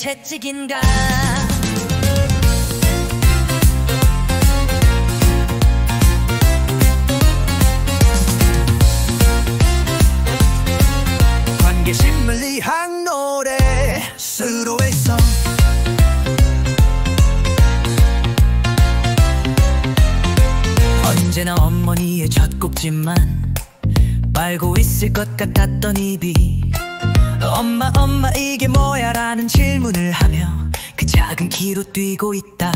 채찍인가. 관계심을 위한 노래 수도에서 언제나 어머니의 젖꼭지만 빨고 있을 것 같았던 입이 엄마 엄마 이게 뭐야 라는 질문을 하며 그 작은 키로 뛰고 있다.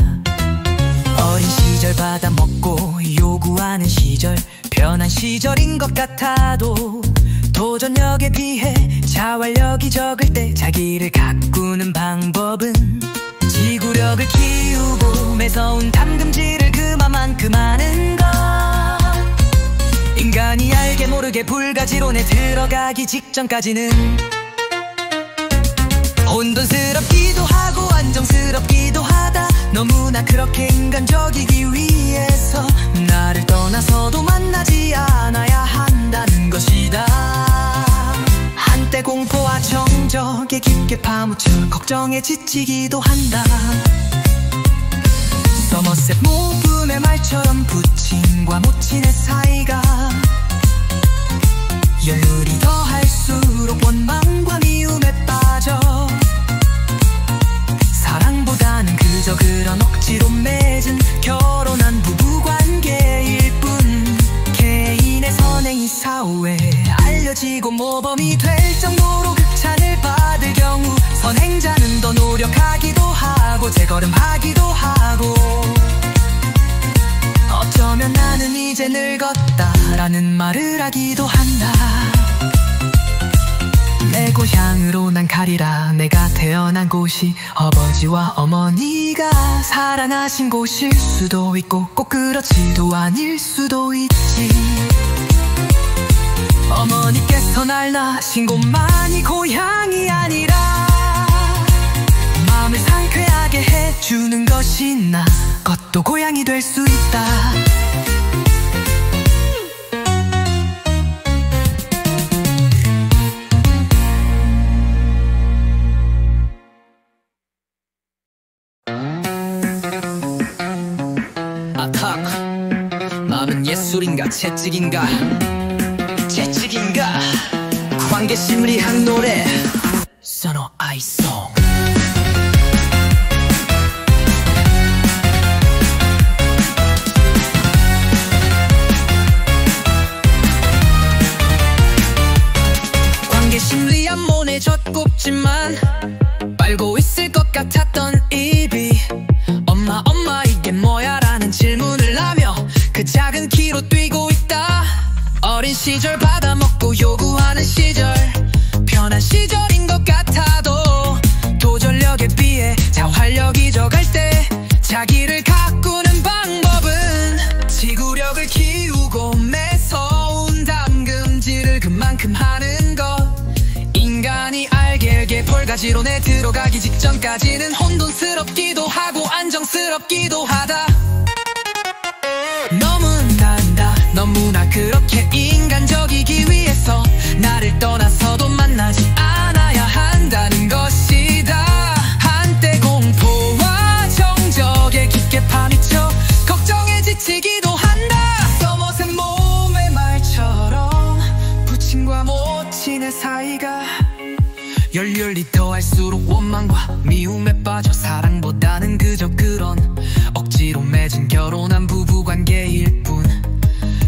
어린 시절 받아먹고 요구하는 시절, 편한 시절인 것 같아도 도전력에 비해 자활력이 적을 때 자기를 가꾸는 방법은 지구력을 키우고 매서운 담금질을 그만큼 하는 것. 인간이 알게 모르게 불가지론에 들어가기 직전까지는 혼돈스럽기도 하고 안정스럽기도 하다. 너무나 그렇게 인간적이기 위해서 나를 떠나서도 만나지 않아야 한다는 것이다. 한때 공포와 정적에 깊게 파묻혀 걱정에 지치기도 한다. 서머셋 모분의 말처럼 부친과 모친의 사이가 열물이 더할수록 원망과 미움에 빠져 사랑보다는 그저 그런 억지로 맺은 결혼한 부부관계일 뿐. 개인의 선행이 사후에 알려지고 모범이 될 정도로 극찬을 받을 경우 선행자는 더 노력하기도 하고 재걸음하기도 하고 어쩌면 나는 이제 늙었다 라는 말을 하기도 한다. 내 고향으로 난 가리라. 내가 태어난 곳이 아버지와 어머니가 사랑하신 곳일 수도 있고 꼭 그렇지도 않을 수도 있지. 어머니께서 날 낳으신 곳만이 고향이 아니라 마음을 상쾌하게 해주는 것이 나 것도 고향이 될 수 있다. 마음은 예술인가 채찍인가. 채찍인가. 관계심을 위한 노래 선어 아이송. 관계심을 위한 모네 젖꼽지만 빨고 있을 것 같았던 입이 엄마 엄마 이게 뭐야 라는 질문을 하며 그 작은 키로 뛰고 있다. 어린 시절 받아먹고 요구하는 시절, 편한 시절인 것 같아도 도전력에 비해 자활력이 적을 때 자기를 가꾸는 방법은 지구력을 키우고 매서운 담금질을 그만큼 하는 것. 인간이 알게 볼가지론에 들어가기 직전까지는 혼돈스럽기도 하고 안정스럽기도 하다. 너무나 그렇게 인간적이기 위해서 나를 떠나서도 만나지 않아야 한다는 것이다. 한때 공포와 정적에 깊게 파묻혀 걱정에 지치기도 한다. 서머셋 몸의 말처럼 부친과 모친의 사이가 열렬히 더할수록 원망과 미움에 빠져 사랑보다는 그저 그런 억지로 맺은 결혼한 부부관계일 뿐.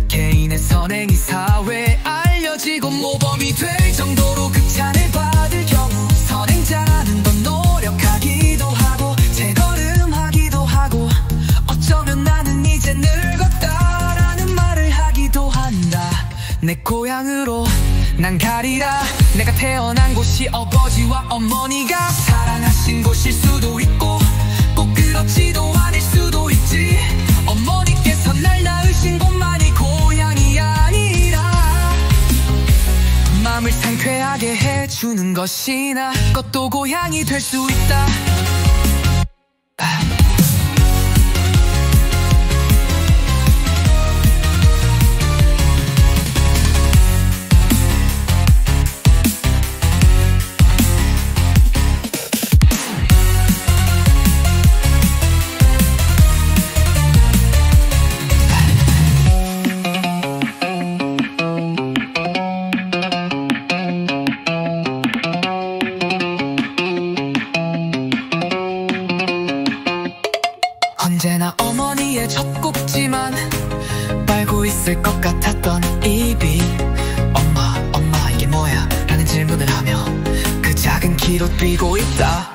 개인의 선행이 사회에 알려지고 모범이 될 정도로 극찬을 받을 경우 선행자는 더 노력하기도 하고 재걸음하기도 하고 어쩌면 나는 이제 늙었다라는 말을 하기도 한다. 내 고향으로 난 가리라. 내가 태어난 곳이 아버지와 어머니가 사랑하신 곳일 수도 있고 꼭 그렇지도 않을 수도 있지. 어머니께서 날 낳으신 곳만이 고향이 아니라 마음을 상쾌하게 해주는 것이 나 것도 고향이 될 수 있다. 어머니의 젖꼭지만 빨고 있을 것 같았던 입이 엄마 이게 뭐야? 라는 질문을 하며 그 작은 키로 뛰고 있다.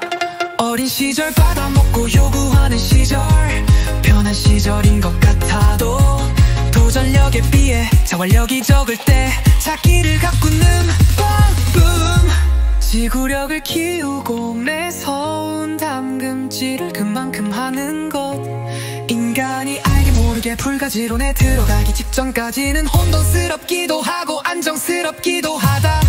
어린 시절 받아먹고 요구하는 시절, 편한 시절인 것 같아도 도전력에 비해 자활력이 적을 때 자기를 가꾸는 방법, 지구력을 키우고 매서운 담금질을 그만큼 하는 것. 인간이 알게 모르게 불가지론에 들어가기 직전까지는 혼돈스럽기도 하고 안정스럽기도 하다.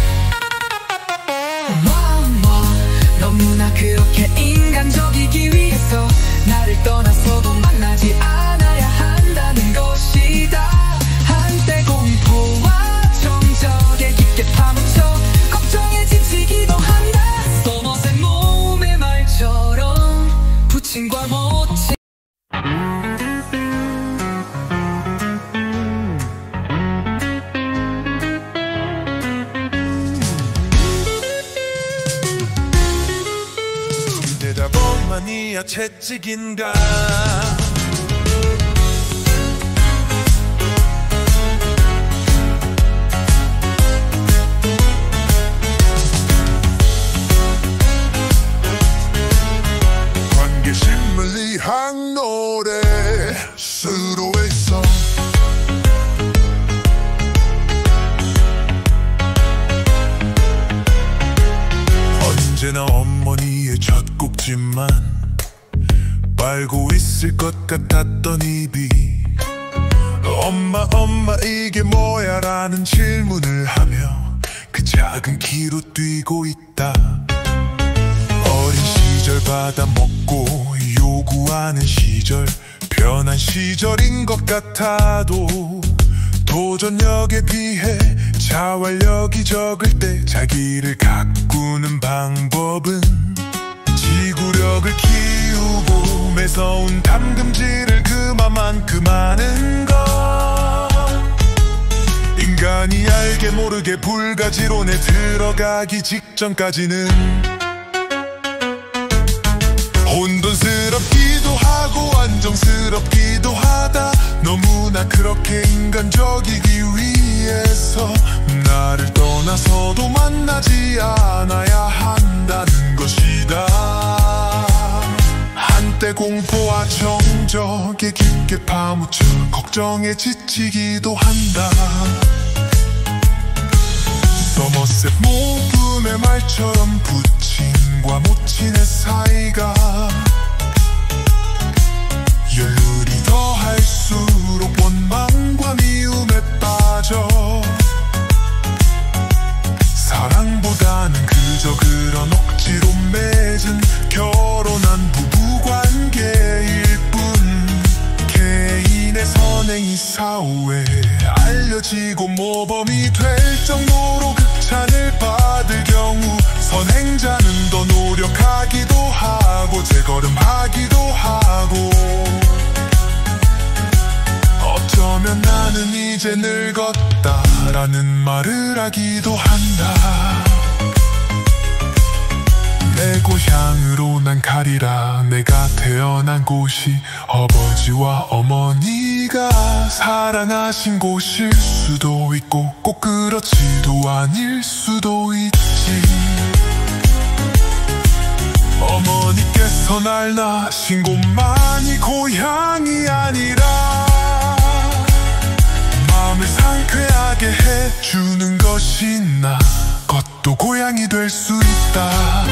너무나 그렇게 인간적이기 위해서 나를 떠나서도 만나지 않아야 한다는 것이다. 한때 공포와 정적에 깊게 파묻혀 걱정에 지치기도 한다. 써머의 몸의 말처럼 부침과 모침. 대답만이야 채찍인가. 관계심을 위한 노래 수로에서 언제나 어머니의 젖꼭지만 빨고 있을 것 같았던 입이 엄마 이게 뭐야? 라는 질문을 하며 그 작은 키로 뛰고 있다. 어린 시절 받아먹고 요구하는 시절, 편한 시절인 것 같아도 도전력에 비해 자활력이 적을 때 자기를 가꾸는 방법은 지구력을 키우고 매서운 담금질을 그만큼 하는 것. 인간이 알게 모르게 불가지론에 들어가기 직전까지는 혼돈스럽기도 하고 안정스럽기도 하다. 너무나 그렇게 인간적이기 위해서 나를 떠나서도 만나지 않아야 한다는 것이다. 한때 공포와 정적에 깊게 파묻혀 걱정에 지치기도 한다. 서머셋 모품의 말처럼 부침과 모친의 사이가 열흘이 더할수록 원망과 미움에 빠져 사랑보다는 그저 그런 억지로 맺은 결혼한 부부관계일 뿐. 개인의 선행이 사후에 알려지고 모범이 될 정도로 극찬을 받을 경우 선행자는 더 노력하기도 하고 재걸음하기도 하고 어쩌면 나는 이제 늙었다 라는 말을 하기도 한다. 내 고향으로 난 가리라. 내가 태어난 곳이 아버지와 어머니가 사랑하신 곳일 수도 있고 꼭 그렇지도 않을 수도 있지. 어머니께서 날 낳으신 곳만이 고향이 아니라 마음을 상쾌하게 해주는 것이 나 것도 고향이 될 수 있다.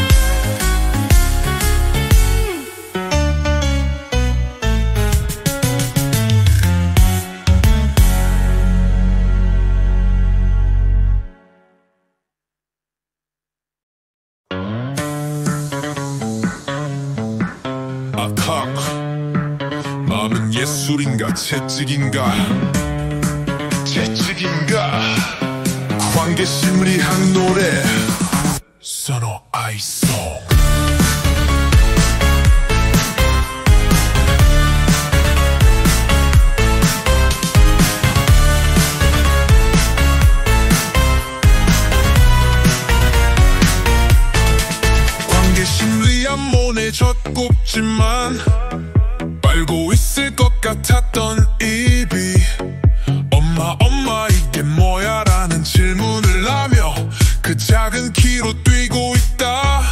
마음은 예술인가 채찍인가. 채찍인가. 관계심을 위한 노래 선호 아이송. 관계심 위한 모네 젖꼭지만 빨고 있을 것 같아 같았던 입이 엄마 엄마 이게 뭐야 라는 질문을 하며 그 작은 키로 뛰고 있다.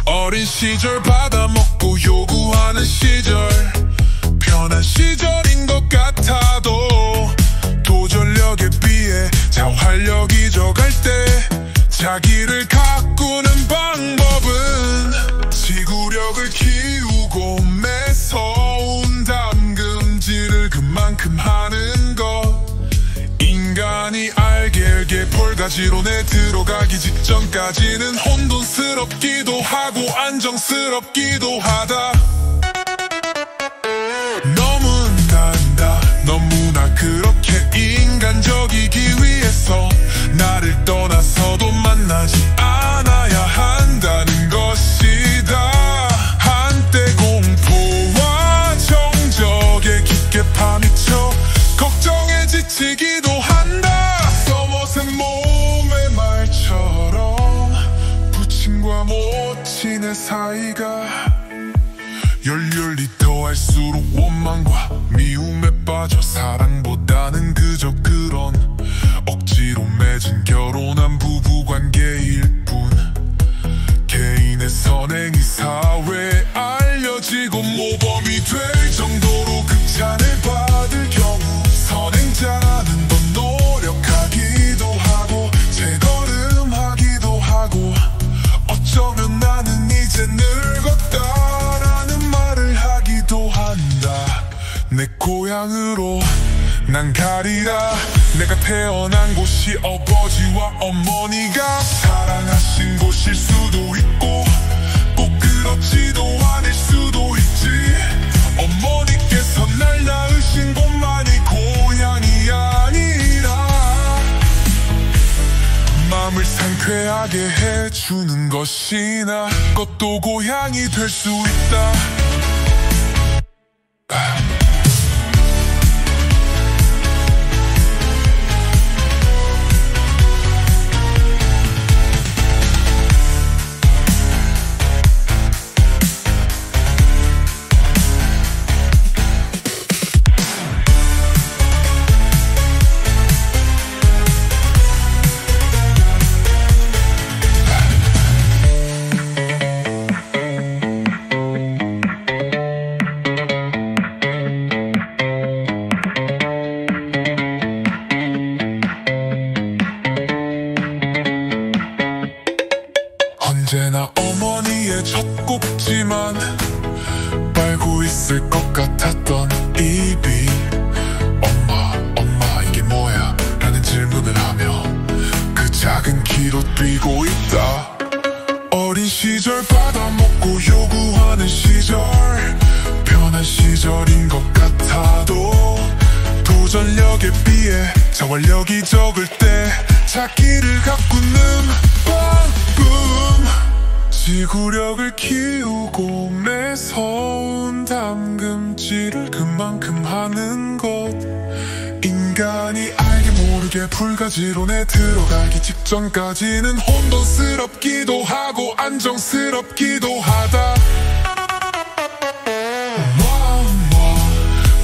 어린 시절 받아먹고 요구하는 시절, 편한 시절인 것 같아도 도전력에 비해 자활력이 적을 때 자기를 가꾸는 방법은 지구력을 키우고 매서운 담금질을 그만큼 하는 것. 인간이 알게 볼가지론에 들어가기 직전까지는 혼돈스럽기도 하고 안정스럽기도 하다. 너무나 그렇게 인간적이기 위해서 나를 떠나서도 만나지 않아야 한다는 것이다. 한때 공포와 정적에 깊게 파묻혀 걱정에 지치기도 한다. 써머센 몸의 말처럼 부친과 모친의 사이가 열렬히 더할수록 원망과 미움에 빠져 사랑보다는 그저 그런 억지로 맺은 결혼한 부부관계일 뿐. 개인의 선행이 사회에 알려지고 모범이 될 정도로 극찬을 받을 경우 선행자는 더 노력하기도 하고 재걸음하기도 하고 어쩌면 나는 이제 늙었다라는 말을 하기도 한다. 내 고향으로 난 가리라. 내가 태어난 곳이 아버지와 어머니가 사랑하신 곳일 수도 있고 꼭 그렇지도 않을 수도 있지. 어머니께서 날 낳으신 곳만이 고향이 아니라 마음을 상쾌하게 해주는 것이나 그것도 고향이 될 수 있다. 언제나 어머니의 젖꼭지만 빨고 있을 것 같았던 입이 엄마 이게 뭐야 라는 질문을 하며 그 작은 키로 뛰고 있다. 어린 시절 받아먹고 요구하는 시절, 편한 시절인 것 같아도 도전력에 비해 자활력이 적을 때 자기를 가꾸는 방법. 지구력을 키우고 매서운 담금질을 그만큼 하는 것. 인간이 알게 모르게 불가지론에 들어가기 직전까지는 혼돈스럽기도 하고 안정스럽기도 하다.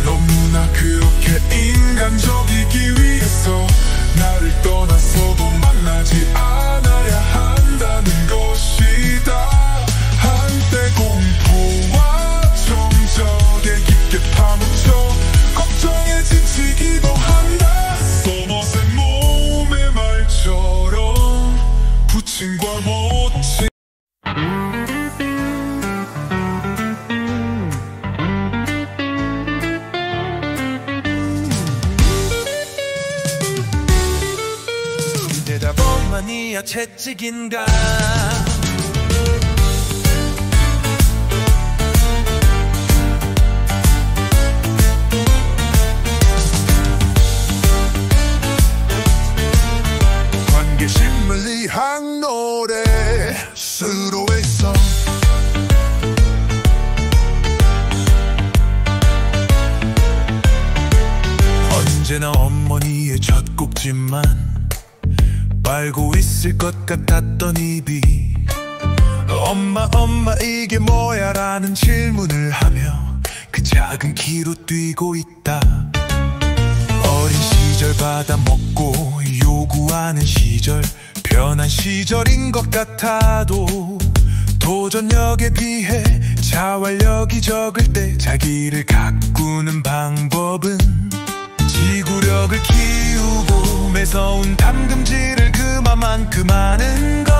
너무나 그렇게 인간적이기 위해서 나를 떠나서도 만나지 않아야 한다는 것이다. 한때 공포와 정적에 깊게 파묻혀 걱정에 지치기도 한다. 써머센 몸의 말처럼 부친과 모친 대답만이야 채찍인가. 관계심을 위한 노래 수로했어. 언제나 어머니의 젖꼭지만 빨고 있을 것 같았던 입이 엄마 이게 뭐야 라는 질문을 하며 그 작은 키로 뛰고 있다. 어린 시절 받아먹고 요구하는 시절, 편한 시절인 것 같아도 도전력에 비해 자활력이 적을 때 자기를 가꾸는 방법은 지구력을 키우고 매서운 담금질을 그만큼 하는 것.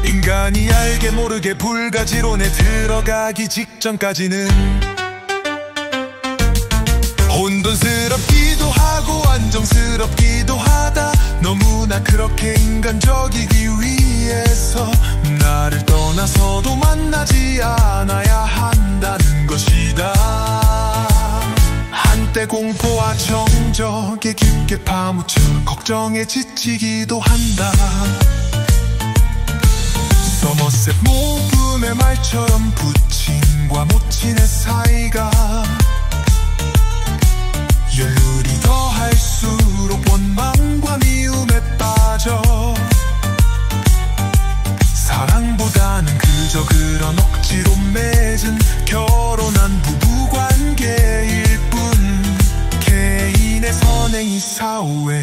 인간이 알게 모르게 불가지론에 들어가기 직전까지는 혼돈스럽기도 하고 안정스럽기도 하다. 너무나 그렇게 인간적이기 위해서 나를 떠나서도 만나지 않아야 한다는 것이다. 한때 공포와 정적에 깊게 파묻혀 걱정에 지치기도 한다. 서머셋 모분의 말처럼 부친과 모친의 사이가 열흘이 더할수록 원망과 미움에 빠져 사랑보다는 그저 그런 억지로 맺은 결혼한 부부관계일 뿐. 개인의 선행이 사후에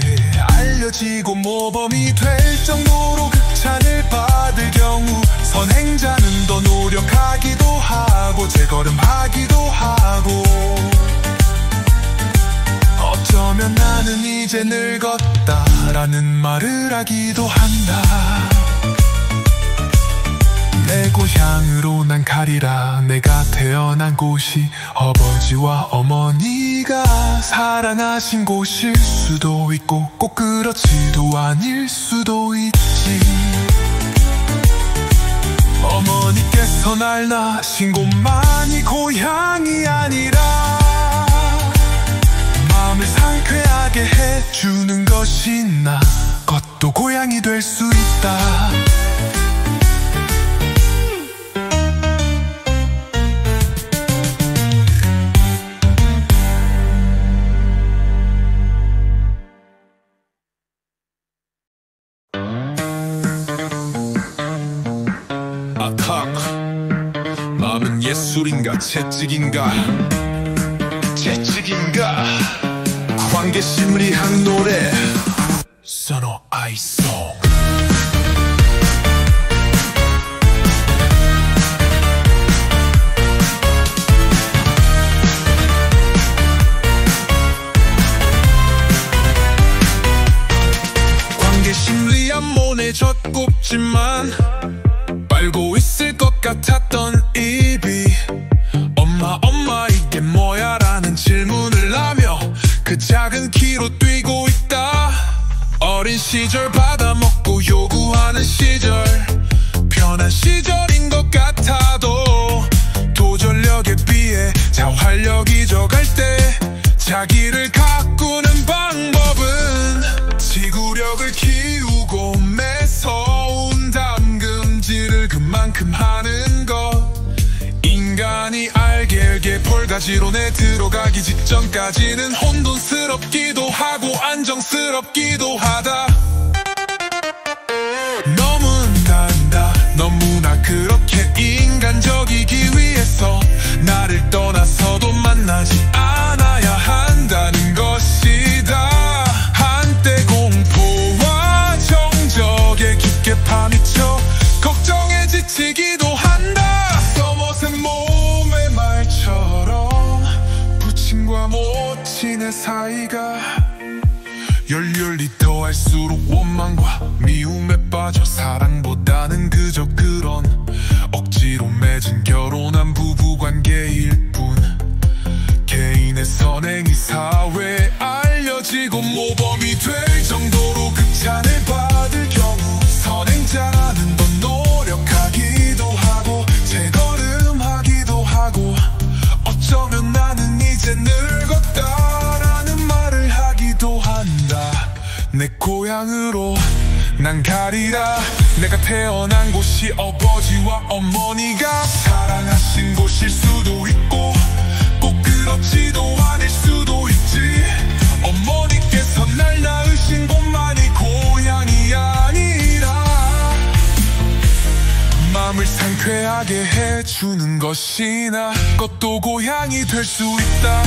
알려지고 모범이 될 정도로 극찬을 받을 경우 선행자는 더 노력하기도 하고 재걸음하기도 하고 어쩌면 나는 이제 늙었다라는 말을 하기도 한다. 내 고향으로 난 가리라. 내가 태어난 곳이 아버지와 어머니가 사랑하신 곳일 수도 있고 꼭 그렇지도 않을 수도 있지. 어머니께서 날 낳으신 곳만이 고향이 아니라 마음을 상쾌하게 해주는 것이 나 것도 고향이 될 수 있다. 마음은 예술인가 채찍인가 채찍인가 관계심리학 노래 선호 아이송. 관계심리학 모네 젖꼽지만 빨고 있을 것 같았던 입이 엄마 이게 뭐야 라는 질문을 하며 그 작은 키로 뛰고 있다. 어린 시절 받아먹고 요구하는 시절, 편한 시절인 것 같아도 도전력에 비해 자활력이 적을 때 자기를 가꾸는 방법은 지구력을 키우고 매서운 담금질을 그만큼 하는 것. 인간이 알게 볼가지론에 들어가기 직전까지는 혼돈스럽기도 하고 안정스럽기도 하다. 너무나 그렇게 인간적이기 위해서 나를 떠나서도 만나지 않아야 한다는 것이다. 한때 공포와 정적에 깊게 파묻혀 걱정에 지치기도 한다. 써벗은 몸의 말처럼 부친과 모친의 사이가 열렬히 더할수록 원망과 미움에 빠져 사랑보다는 그저 그런 억지로 맺은 결혼한 부부관계일 뿐. 개인의 선행이 사회에 알려지고 모범이 될 정도로 극찬을 받을 경우 선행자는 더 노력하기도 하고 재걸음하기도 하고 어쩌면 나는 이제 늙었다라는 말을 하기도 한다. 내 고향으로 난 가리라. 내가 태어난 곳이 아버지와 어머니가 사랑하신 곳일 수도 있고 꼭 그렇지도 않을 수도 있지. 어머니께서 날 낳으신 곳만이 고향이 아니라 마음을 상쾌하게 해주는 것 것이나 것도 고향이 될 수 있다.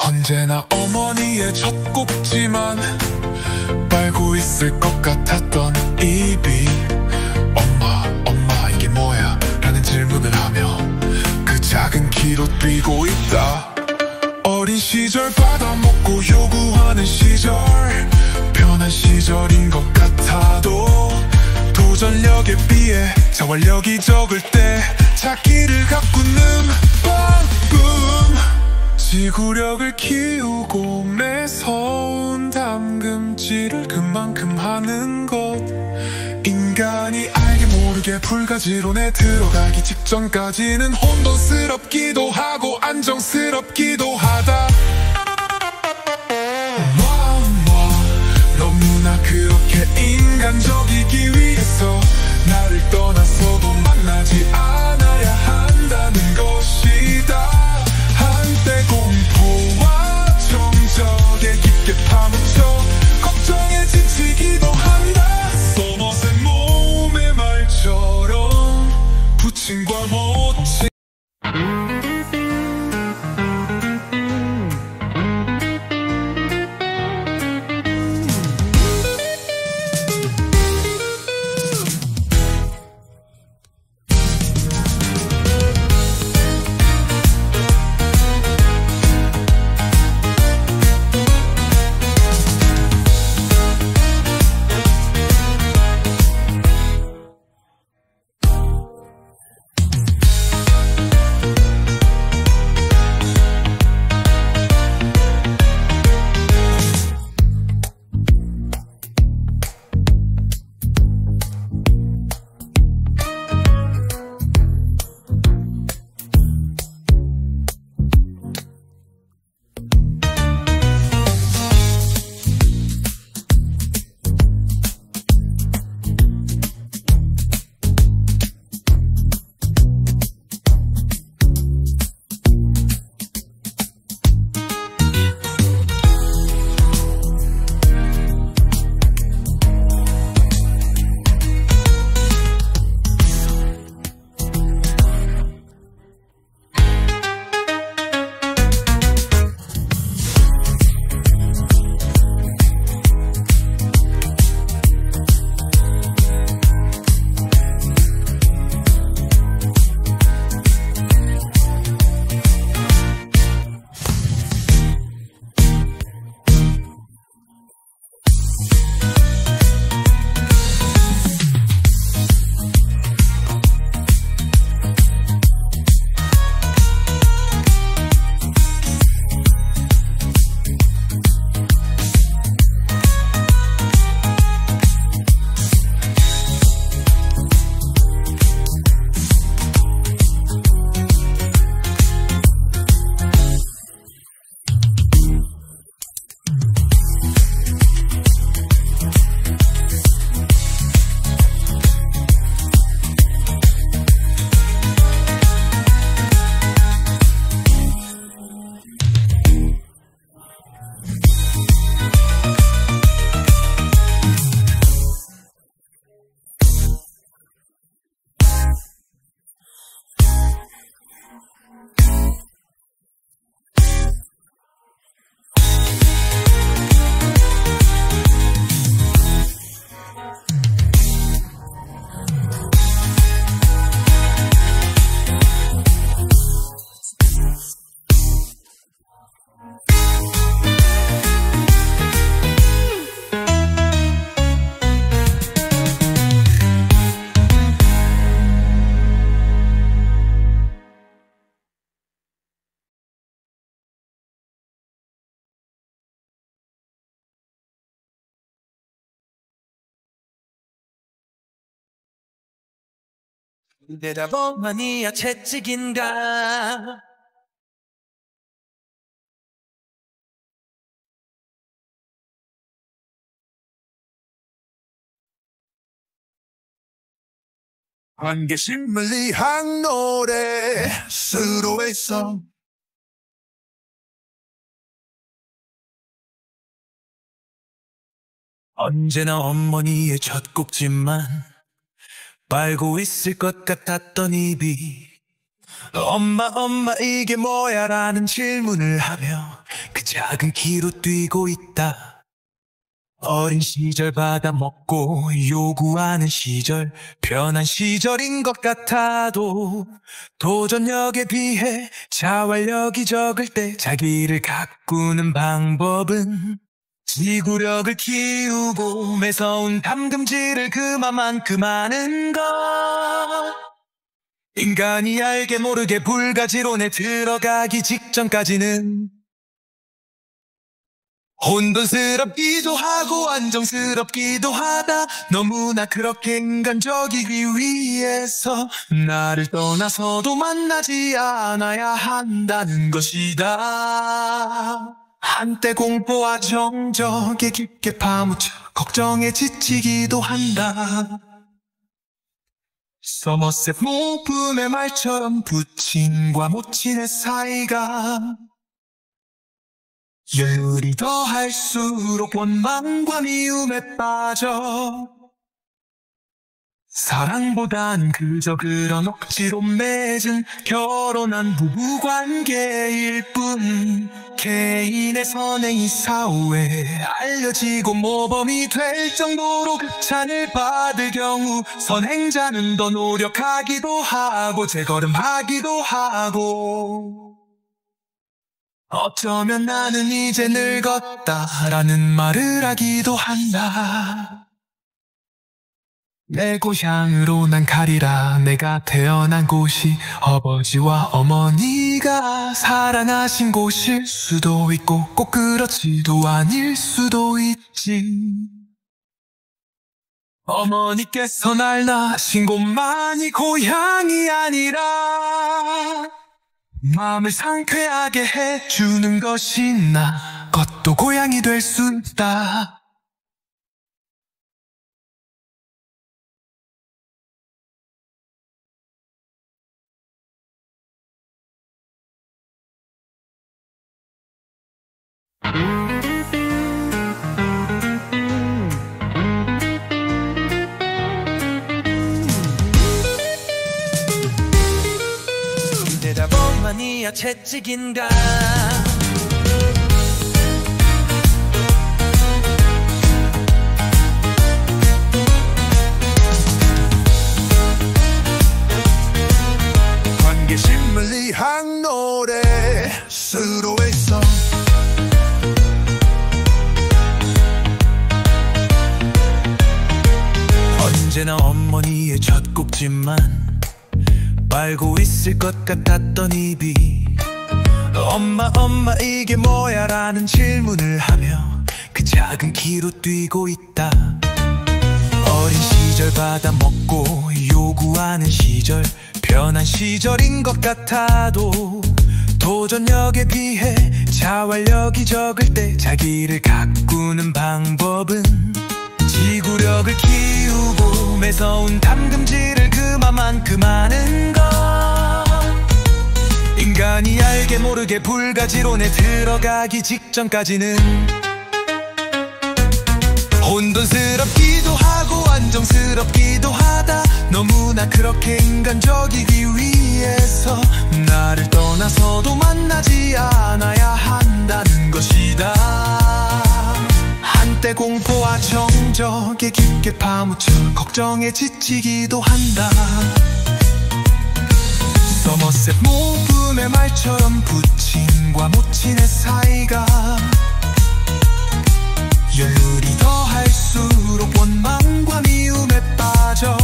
언제나 어머니의 젖꼭지만 빨고 있을 것 같았던 입이 엄마 이게 뭐야? 라는 질문을 하며 그 작은 키로 뛰고 있다. 어린 시절 받아먹고 요구하는 시절, 편한 시절인 것 같아도 도전력에 비해 자활력이 적을 때 자기를 가꾸는 방금 지구력을 키우고 매서운 담금질을 그만큼 하는 것, 인간이 알게 모르게 불가지론에 들어가기 직전까지는 혼돈스럽기도 하고 안정스럽기도 하다. 너무나 그렇게 인간적이기 위해서 나를 떠나서도 만나지 않아야 한다는 것이다. 한때 공포와 정적에 깊게 파묻혀 걱정에 지치기도 한다. 써머새 몸의 말처럼 부침과 모침. 내다보만이야 채찍인가. 환기심을 위한 노래 수로에서 언제나 어머니의 젖꼭지만 빨고 있을 것 같았던 입이 엄마 이게 뭐야 라는 질문을 하며 그 작은 키로 뛰고 있다. 어린 시절 받아먹고 요구하는 시절, 편한 시절인 것 같아도 도전력에 비해 자활력이 적을 때 자기를 가꾸는 방법은 지구력을 키우고 매서운 담금질을 그만큼 하는 것. 인간이 알게 모르게 불가지론에 들어가기 직전까지는 혼돈스럽기도 하고 안정스럽기도 하다. 너무나 그렇게 인간적이기 위해서 나를 떠나서도 만나지 않아야 한다는 것이다. 한때 공포와 정적에 깊게 파묻혀 걱정에 지치기도 한다. 서머셋 모품의 말처럼 부친과 모친의 사이가 열이 더할수록 원망과 미움에 빠져 사랑보단 그저 그런 억지로 맺은 결혼한 부부관계일 뿐. 개인의 선행이 사후에 알려지고 모범이 될 정도로 극찬을 받을 경우 선행자는 더 노력하기도 하고 재걸음하기도 하고 어쩌면 나는 이제 늙었다라는 말을 하기도 한다. 내 고향으로 난 가리라. 내가 태어난 곳이 아버지와 어머니가 사랑하신 곳일 수도 있고 꼭 그렇지도 않을 수도 있지. 어머니께서 날 낳으신 곳만이 고향이 아니라 마음을 상쾌하게 해주는 것이 나 것도 고향이 될 수 있다. 내다보만이야 채찍인가. 환기심을 위한 노래 수로에서 언제나 어머니의 젖꼭지만 빨고 있을 것 같았던 입이 엄마 이게 뭐야 라는 질문을 하며 그 작은 키로 뛰고 있다. 어린 시절 받아먹고 요구하는 시절, 편한 시절인 것 같아도 도전력에 비해 자활력이 적을 때 자기를 가꾸는 방법은 지구력을 키우고 매서운 담금질을 그만큼 하는 것. 인간이 알게 모르게 불가지론에 들어가기 직전까지는 혼돈스럽기도 하고 안정스럽기도 하다. 너무나 그렇게 인간적이기 위해서 나를 떠나서도 만나지 않아야 한다는 것이다. 한때 공포와 정적에 깊게 파묻혀 걱정에 지치기도 한다. 서머셋 모품의 말처럼 부친과 모친의 사이가 열이 더할수록 원망과 미움에 빠져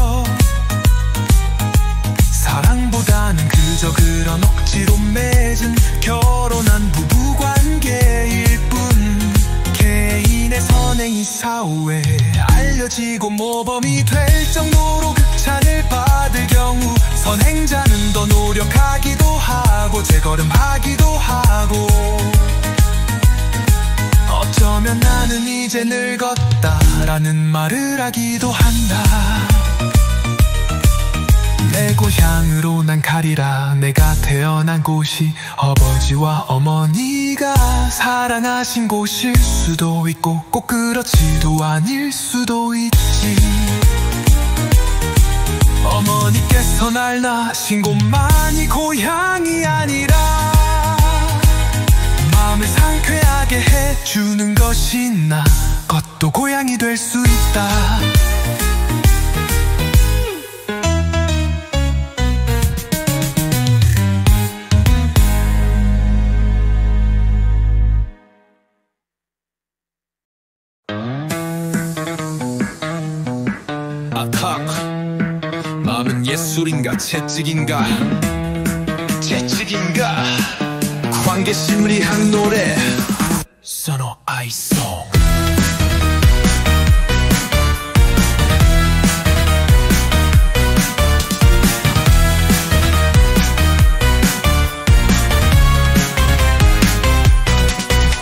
사랑보다는 그저 그런 억지로 맺은 결혼한 부부관계일 뿐. 개인의 선행이 사후에 알려지고 모범이 될 정도로 극찬을 받을 경우 선행자는 더 노력하기도 하고 재걸음하기도 하고 어쩌면 나는 이제 늙었다라는 말을 하기도 한다. 내 고향으로 난 가리라. 내가 태어난 곳이 아버지와 어머니가 사랑하신 곳일 수도 있고 꼭 그렇지도 않을 수도 있지. 어머니께서 날 낳으신 곳만이 고향이 아니라 마음을 상쾌하게 해주는 것이 나 것도 고향이 될 수 있다. 마음은 예술인가 채찍인가 관계심리학 노래 선호 아이송.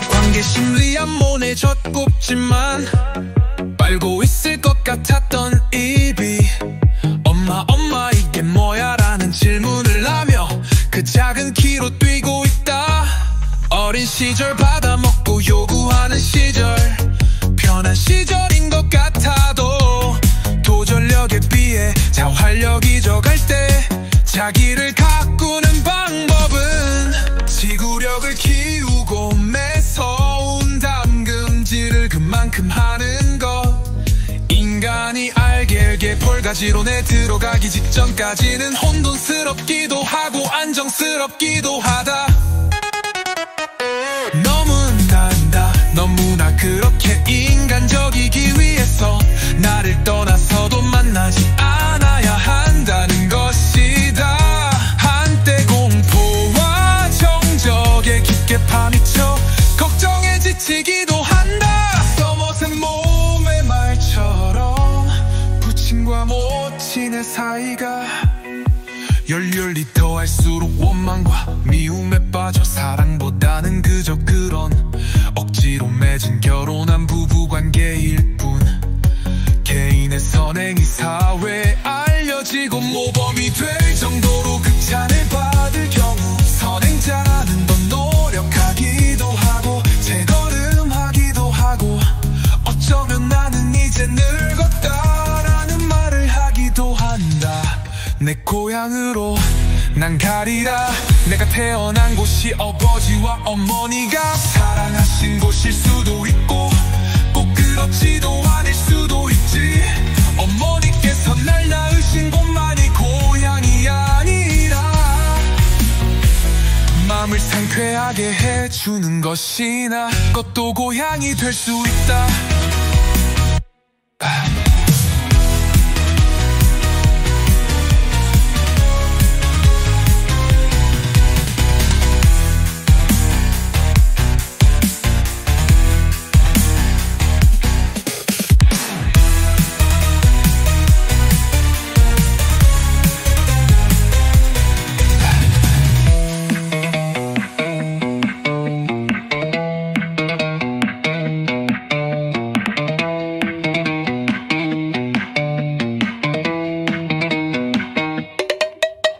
관계심리학 모네 젖꼽지만 빨고 있을 것 같았던 입이 엄마 이게 뭐야 라는 질문을 하며 그 작은 키로 뛰고 있다. 어린 시절 받아먹고 요구하는 시절 편한 시절인 것 같아도 도전력에 비해 자활력이 적을 때 자기를 가꾸는 방법은 지구력을 키우고 매서운 담금질을 그만큼 하는 것. 인간이 알게 볼가지론에 들어가기 직전까지는 혼돈스럽기도 하고 안정스럽기도 하다. 너무나 그렇게 인간적이기 위해서 나를 떠나서도 만나지 않아야 한다는 것이다. 한때 공포와 정적에 깊게 파묻혀 걱정에 지치기도 한다. 써못은 몸의 말처럼 부친과 모친의 사이가 열렬히 더할수록 원망과 미움에 빠져 사랑보다는 그저 그런 억지로 맺은 결혼한 부부관계일 뿐. 개인의 선행이 사회에 알려지고 모범이 될 정도로 극찬을 받을 경우 선행자라는 건 노력하기도 하고 재걸음하기도 하고 어쩌면 나는 이제 늙었다라는 말을 하기도 한다. 내 고향으로 난 가리라. 내가 태어난 곳이 아버지와 어머니가 사랑하신 곳일 수도 있고 꼭 그렇지도 않을 수도 있지. 어머니께서 날 낳으신 곳만이 고향이 아니라 마음을 상쾌하게 해주는 것이 나 것도 고향이 될 수 있다.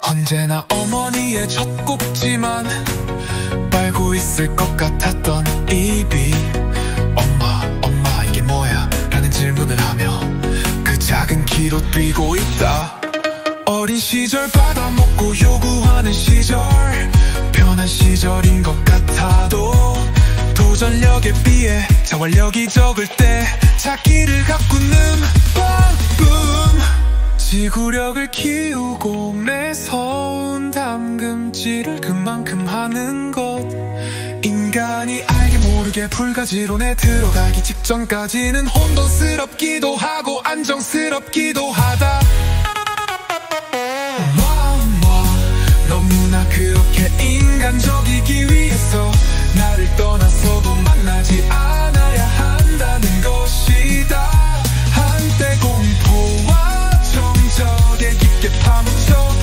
언제나 어머니의 젖꼭지만 빨고 있을 것 같았던 입이 엄마 이게 뭐야 라는 질문을 하며 그 작은 키로 뛰고 있다. 어린 시절 받아먹고 요구하는 시절 편한 시절인 것 같아도 도전력에 비해 자활력이 적을 때 자기를 가꾸는 방법. 지구력을 키우고 매서운 담금질을 그만큼 하는 것. 인간이 알게 모르게 불가지론에 들어가기 직전까지는 혼돈스럽기도 하고 안정스럽기도 하다. 너무나 그렇게 인간적이기 위해서 나를 떠나서도 만나지 않아야 한다는 것이다. 한때 공포와 정적에 깊게 파묻혀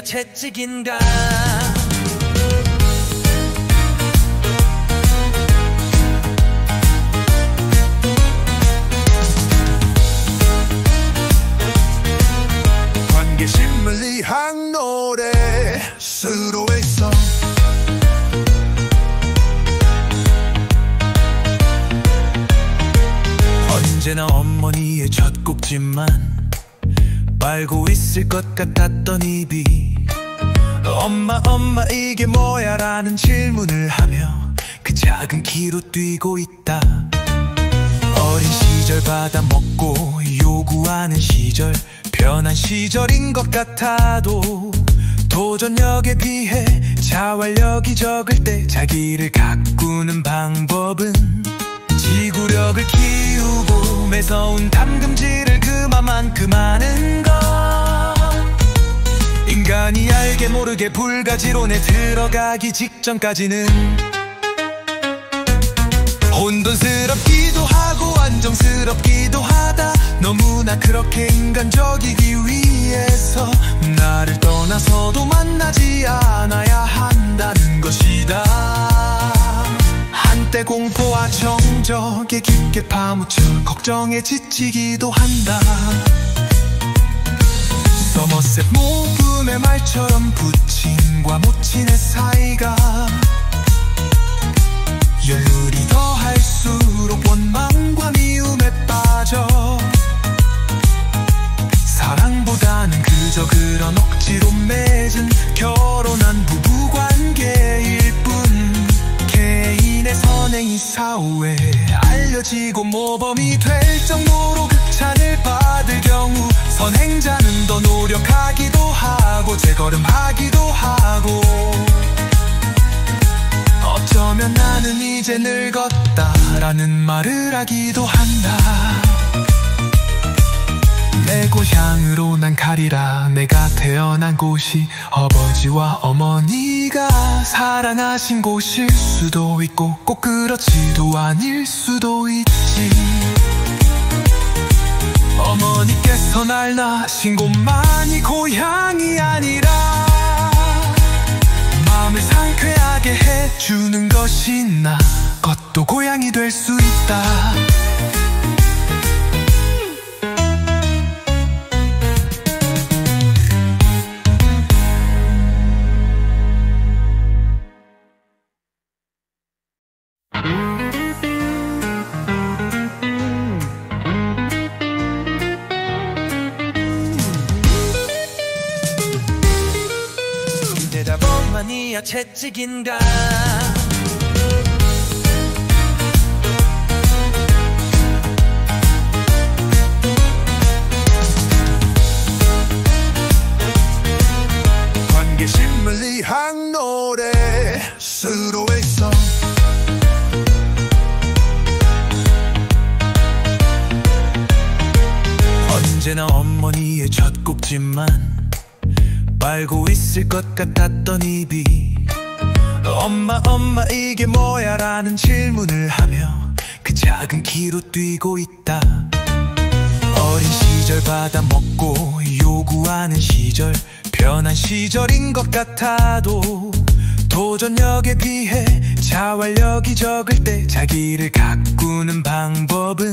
채찍인가. 관계심을 위한 노래 수도에서 언제나 어머니의 젖꼭지만 말고 있을 것 같았던 입이 엄마 이게 뭐야 라는 질문을 하며 그 작은 키로 뛰고 있다. 어린 시절 받아먹고 요구하는 시절, 편한 시절인 것 같아도 도전력에 비해 자활력이 적을 때 자기를 가꾸는 방법은 지구력을 키우고 매서운 담금질을 그만큼 하는 것. 인간이 알게 모르게 불가지론에 들어가기 직전까지는 혼돈스럽기도 하고 안정스럽기도 하다. 너무나 그렇게 인간적이기 위해서 나를 떠나서도 만나지 않아야 한다는 것이다. 한때 공포와 정적에 깊게 파묻혀 걱정에 지치기도 한다. 서머셋 모금의 말처럼 부친과 모친의 사이가 열물이 더할수록 원망과 미움에 빠져 사랑보다는 그저 그런 억지로 맺은 결혼한 부부관계일 뿐. 개인의 선행이 사후에 알려지고 모범이 될 정도로 극찬을 받을 경우 선행자는 더 노력하기도 하고 재걸음하기도 하고 어쩌면 나는 이제 늙었다라는 말을 하기도 한다. 내 고향으로 난 가리라. 내가 태어난 곳이 아버지와 어머니가 사랑하신 곳일 수도 있고 꼭 그렇지도 않을 수도 있지. 어머니께서 날 낳으신 곳만이 고향이 아니라 마음을 상쾌하게 해주는 것이 나 것도 고향이 될 수 있다. 대답만이야 채찍인가. 관계심을 위한 노래 수도에서 언제나 어머니의 젖꼭지만 말고 있을 것 같았던 입이 엄마 이게 뭐야 라는 질문을 하며 그 작은 키로 뛰고 있다. 어린 시절 받아먹고 요구하는 시절, 편한 시절인 것 같아도 도전력에 비해 자활력이 적을 때 자기를 가꾸는 방법은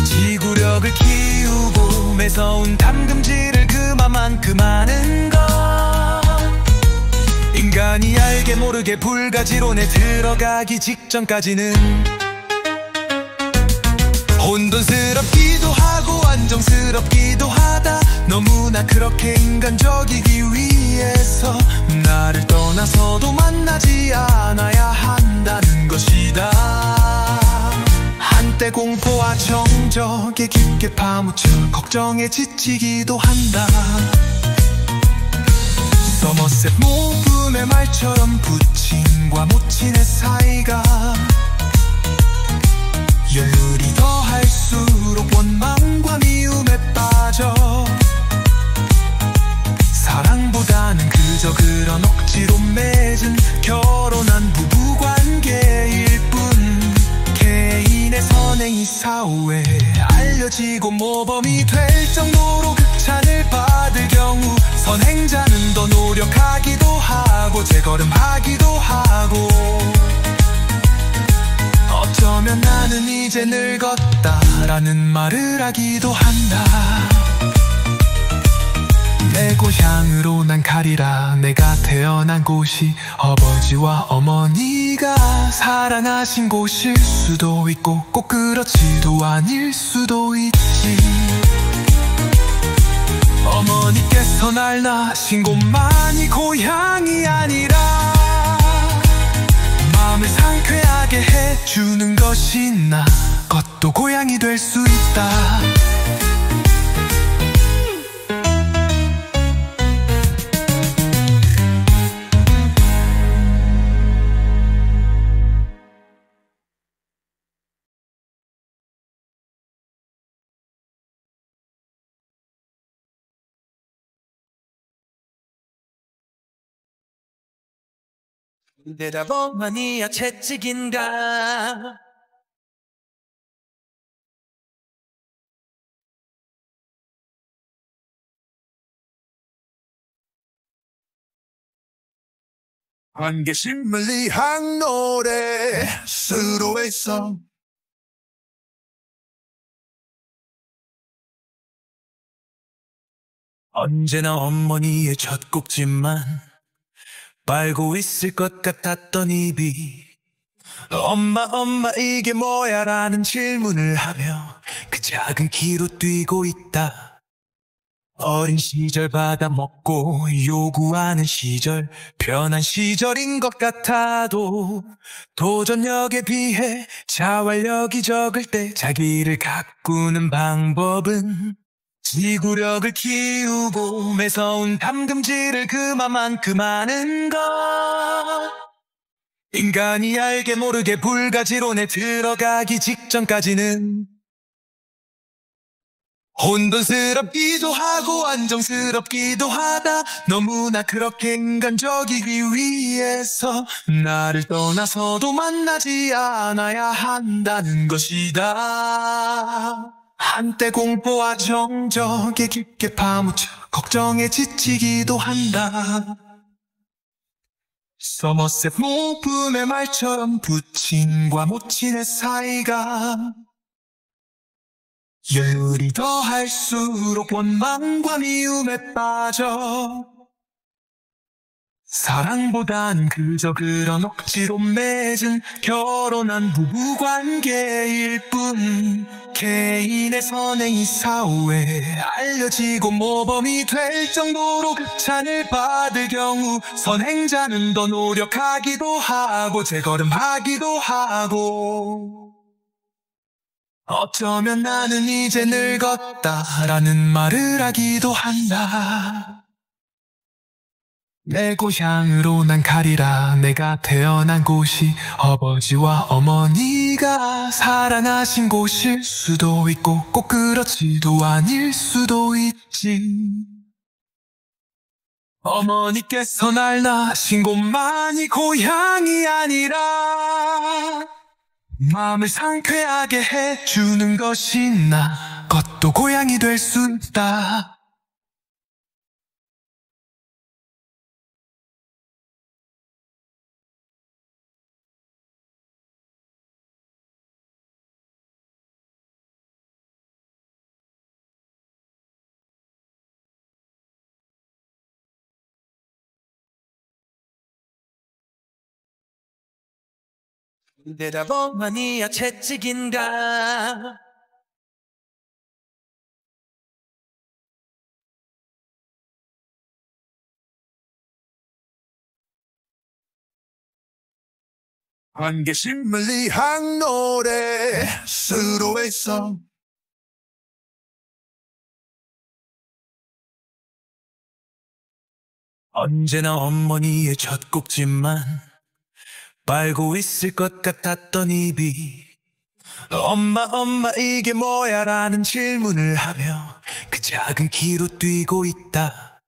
지구력을 키우고 매서운 담금질을 그만큼 하는 것. 인간이 알게 모르게 불가지론에 들어가기 직전까지는 혼돈스럽기도 하고 안정스럽기도 하다. 너무나 그렇게 인간적이기 위해서 나를 떠나서도 만나지 않아야 한다는 것이다. 한때 공포와 정적에 깊게 파묻혀 걱정에 지치기도 한다. 서머셋 모금의 말처럼 부친과 모친의 사이가 열물이 더할수록 원망과 미움에 빠져 사랑보다는 그저 그런 억지로 맺은 결혼한 부부관계일 뿐. 개인의 선행이 이사후에 알려지고 모범이 될 정도로 극찬을 받을 경우 선행자는 더 노력하기도 하고 재걸음하기도 하고 어쩌면 나는 이제 늙었다라는 말을 하기도 한다. 내 고향으로 난 가리라. 내가 태어난 곳이 아버지와 어머니가 사랑하신 곳일 수도 있고 꼭 그렇지도 않을 수도 있지. 어머니께서 날 낳으신 곳만이 고향이 아니라 마음을 상쾌하게 해주는 것이 나 것도 고향이 될 수 있다. 내다보만이야 채찍인가. 안개심을 위한 노래 수로에서 언제나 어머니의 젖꼭지만 빨고 있을 것 같았던 입이 엄마 이게 뭐야 라는 질문을 하며 그 작은 키로 뛰고 있다. 어린 시절 받아먹고 요구하는 시절 편한 시절인 것 같아도 도전력에 비해 자활력이 적을 때 자기를 가꾸는 방법은 지구력을 키우고 매서운 담금질을 그만큼 하는 것. 인간이 알게 모르게 불가지론에 들어가기 직전까지는 혼돈스럽기도 하고 안정스럽기도 하다. 너무나 그렇게 인간적이기 위해서 나를 떠나서도 만나지 않아야 한다는 것이다. 한때 공포와 정적에 깊게 파묻혀 걱정에 지치기도 한다. 서머셋 모품의 말처럼 부친과 모친의 사이가 열이 더할수록 원망과 미움에 빠져 사랑보단 그저 그런 억지로 맺은 결혼한 부부관계일 뿐. 개인의 선행이 사후에 알려지고 모범이 될 정도로 극찬을 받을 경우 선행자는 더 노력하기도 하고 재걸음하기도 하고 어쩌면 나는 이제 늙었다라는 말을 하기도 한다. 내 고향으로 난 가리라. 내가 태어난 곳이 아버지와 어머니가 사랑하신 곳일 수도 있고 꼭 그렇지도 않을 수도 있지. 어머니께서 날 낳으신 곳만이 고향이 아니라 마음을 상쾌하게 해주는 것이 나 것도 고향이 될 수 있다. 내다보만이야 채찍인가. 안개심을 위한 노래 수로에서 언제나 어머니의 젖꼭지만 빨고 있을 것 같았던 입이 엄마 이게 뭐야 라는 질문을 하며 그 작은 키로 뛰고 있다.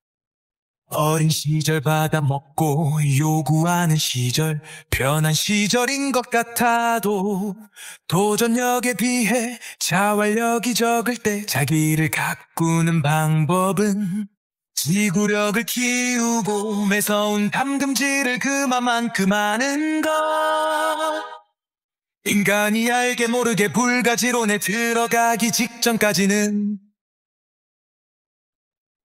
어린 시절 받아먹고 요구하는 시절, 편한 시절인 것 같아도 도전력에 비해 자활력이 적을 때 자기를 가꾸는 방법은 지구력을 키우고 매서운 담금질을 그만큼 하는 것. 인간이 알게 모르게 불가지론에 들어가기 직전까지는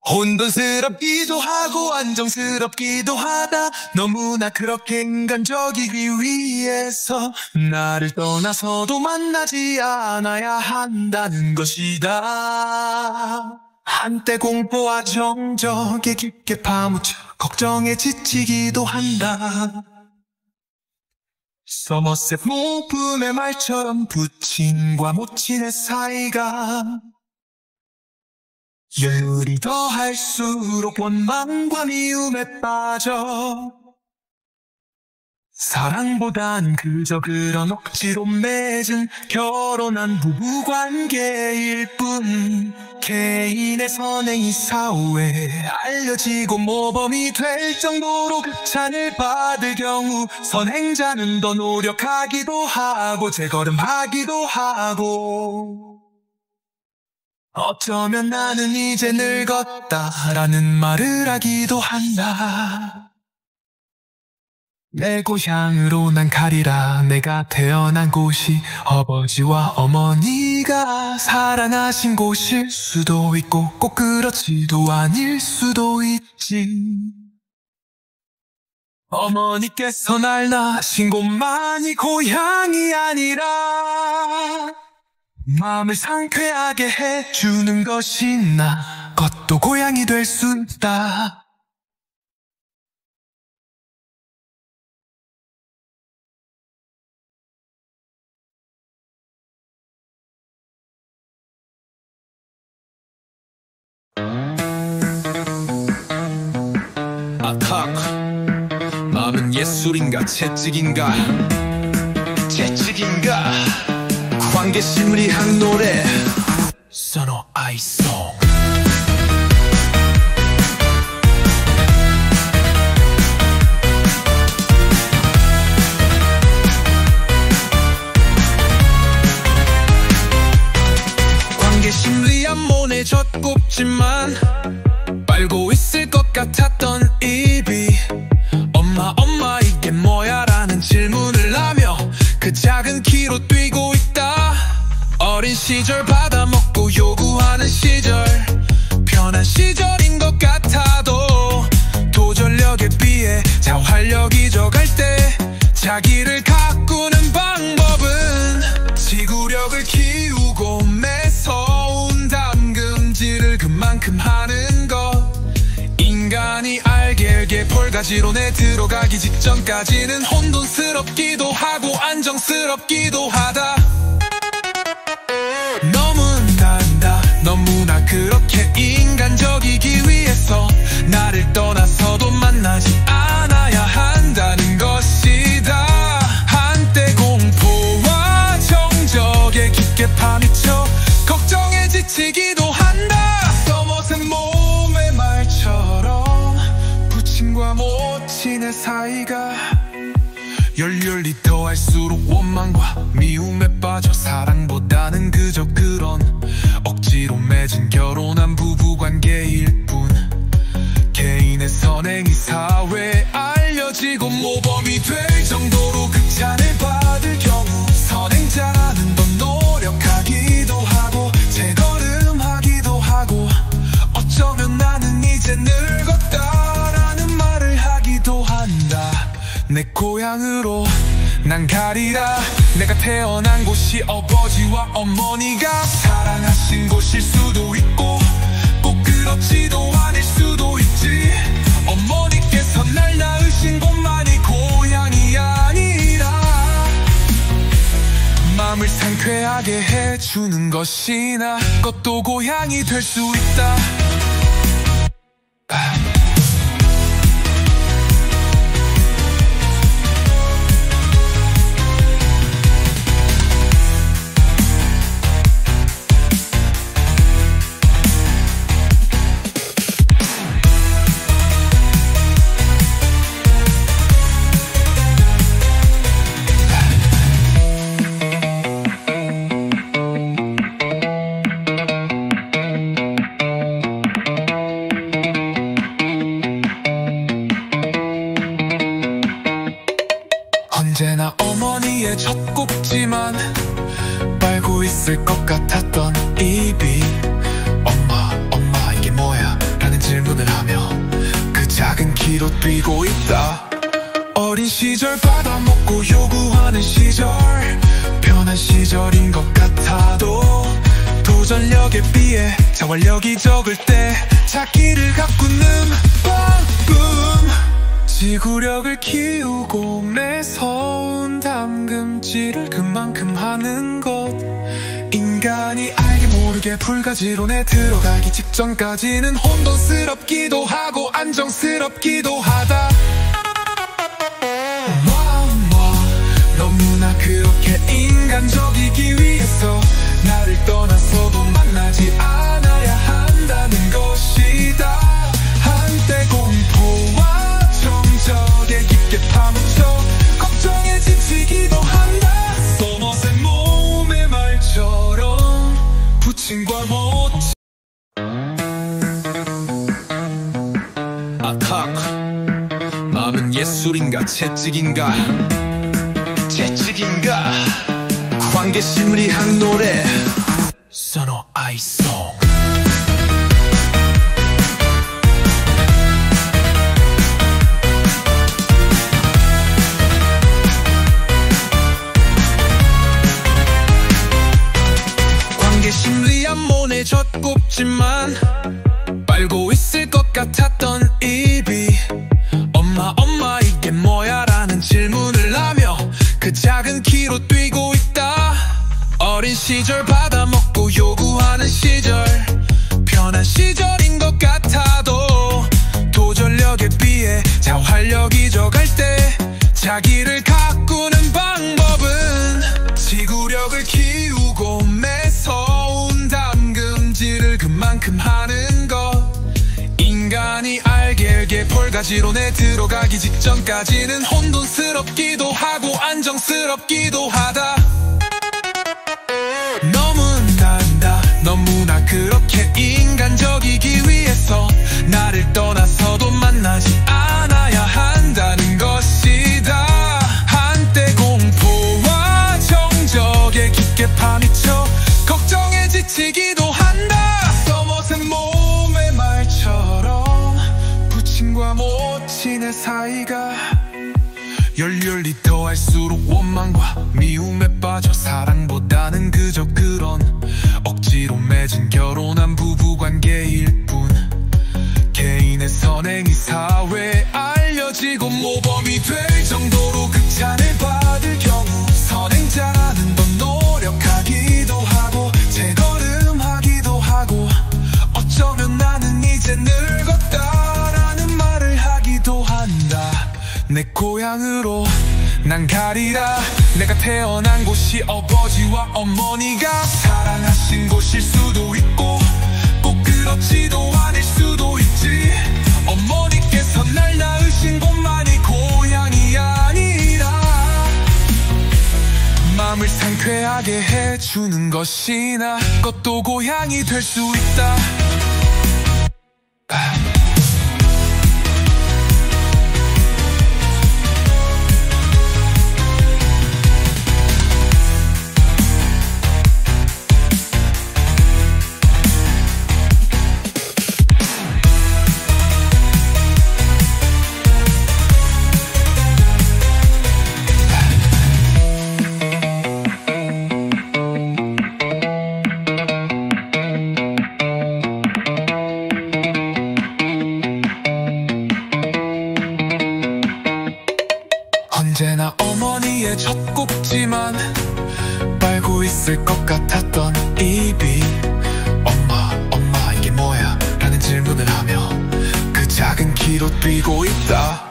혼돈스럽기도 하고 안정스럽기도 하다. 너무나 그렇게 인간적이기 위해서 나를 떠나서도 만나지 않아야 한다는 것이다. 한때 공포와 정적에 깊게 파묻혀 걱정에 지치기도 한다. 서머셋 모품의 말처럼 부친과 모친의 사이가 열이 더할수록 원망과 미움에 빠져 사랑보단 그저 그런 억지로 맺은 결혼한 부부관계일 뿐. 개인의 선행이 사후에 알려지고 모범이 될 정도로 극찬을 받을 경우 선행자는 더 노력하기도 하고 재걸음하기도 하고 어쩌면 나는 이제 늙었다라는 말을 하기도 한다. 내 고향으로 난 가리라. 내가 태어난 곳이 아버지와 어머니가 사랑하신 곳일 수도 있고 꼭 그렇지도 않을 수도 있지. 어머니께서 날 낳으신 곳만이 고향이 아니라 마음을 상쾌하게 해주는 것이 나 것도 고향이 될 수 있다. 아탁, 마음은 예술인가 채찍인가 관계심리학 노래 선호 아이송. 관계심리학 모네 젖꼽지만 빨고 있을 것 같았던 입이 엄마 이게 뭐야 라는 질문을 하며 그 작은 키로 뛰고 있다. 어린 시절 받아먹고 요구하는 시절, 편한 시절인 것 같아도 도전력에 비해 자활력이 적을 때 자기를 가꾸는 방법은 지구력을 키우고 매서운 담금질을 그만큼 하는 것. 인간이 알게 볼가지론에 들어가기 직전까지는 혼돈스럽기도 하고 안정스럽기도 하다. 너무나 그렇게 인간적이기 위해서 나를 떠나서도 만나지 않아야 한다는 것이다. 한때 공포와 정적에 깊게 파묻혀 걱정에 지치기도 한다. 써머센 몸의 말처럼 부친과 모친의 사이가 열렬히 더할수록 원망과 미움에 빠져 사랑보다는 그저 그런 억지로 맺은 결혼한 부부관계일 뿐. 개인의 선행이 사회에 알려지고 모범이 될 정도로 극찬을 받을 경우 선행자는 더 노력하기도 하고 재걸음하기도 하고 어쩌면 나는 이제 늙었다라는 말을 하기도 한다. 내 고향으로 난 가리라. 내가 태어난 곳이 아버지와 어머니가 사랑하신 곳일 수도 있고 꼭 그렇지도 않을 수도 있지. 어머니께서 날 낳으신 곳만이 고향이 아니라 마음을 상쾌하게 해주는 것이 나 것도 고향이 될 수 있다. 같았던 입이 엄마 이게 뭐야? 라는 질문을 하며 그 작은 키로 뛰고 있다. 어린 시절 받아먹고 요구하는 시절, 편한 시절인 것 같아도 도전력에 비해 자활력이 적을 때 자기를 가꾸는 방금, 지구력을 키우고 매서운 담금질을 그만큼 하는 것. 인간이 알게 모르게 불가지론에 들어가기 직전까지는 혼돈스럽기도 하고 안정스럽기도 하다. 너무나 그렇게 인간적이기 위해서 나를 떠나서도 만나지 않아야 한다는 것이다. 한때 공포와 정적에 깊게 파묻혀 걱정에 지치기도 한다. 써머의 몸의 말처럼 부침과 모치. 아탁, 마음은 예술인가 채찍인가? 관계심리학 노래 선호 아이송. 관계심리학 모네 젖꼽지만 빨고 있을 것 같았던 입이 엄마 이게 뭐야? 라는 질문을 하며 그 작은 키로 뛰고 있다. 어린 시절 받아먹고 요구하는 시절, 편한 시절인 것 같아도 도전력에 비해 자활력이 적을 때 자기를 가꾸는 방법은 지구력을 키우고 매서운 담금질을 그만큼 하는 것. 인간이 알게 볼가지론에 들어가기 직전까지는 혼돈스럽기도 하고 안정스럽기도 하다. 너무나 그렇게 인간적이기 위해서 나를 떠나서도 만나지 않아야 한다는 것이다. 한때 공포와 정적에 깊게 파묻혀 걱정에 지치기도 한다. 써머의 몸의 말처럼 부침과 모친의 사이가 열렬히 더할수록 원망과 미움에 빠져 사랑보다는 그저 그런 억지로 맺은 결혼한 부부관계일 뿐. 개인의 선행이 사회에 알려지고 모범이 될 정도로 극찬을 받을 경우 선행자라는 건 노력하기도 하고 재걸음하기도 하고 어쩌면 나는 이제 늙었다라는 말을 하기도 한다. 내 고향으로 난 가리라. 내가 태어난 곳이 아버지와 어머니가 사랑하신 곳일 수도 있고 꼭 그렇지도 않을 수도 있지. 어머니께서 날 낳으신 곳만이 고향이 아니라 마음을 상쾌하게 해주는 것이 나 것도 고향이 될 수 있다. 언제나 어머니의 젖꼭지만 빨고 있을 것 같았던 입이 엄마 이게 뭐야? 라는 질문을 하며 그 작은 키로 뛰고 있다.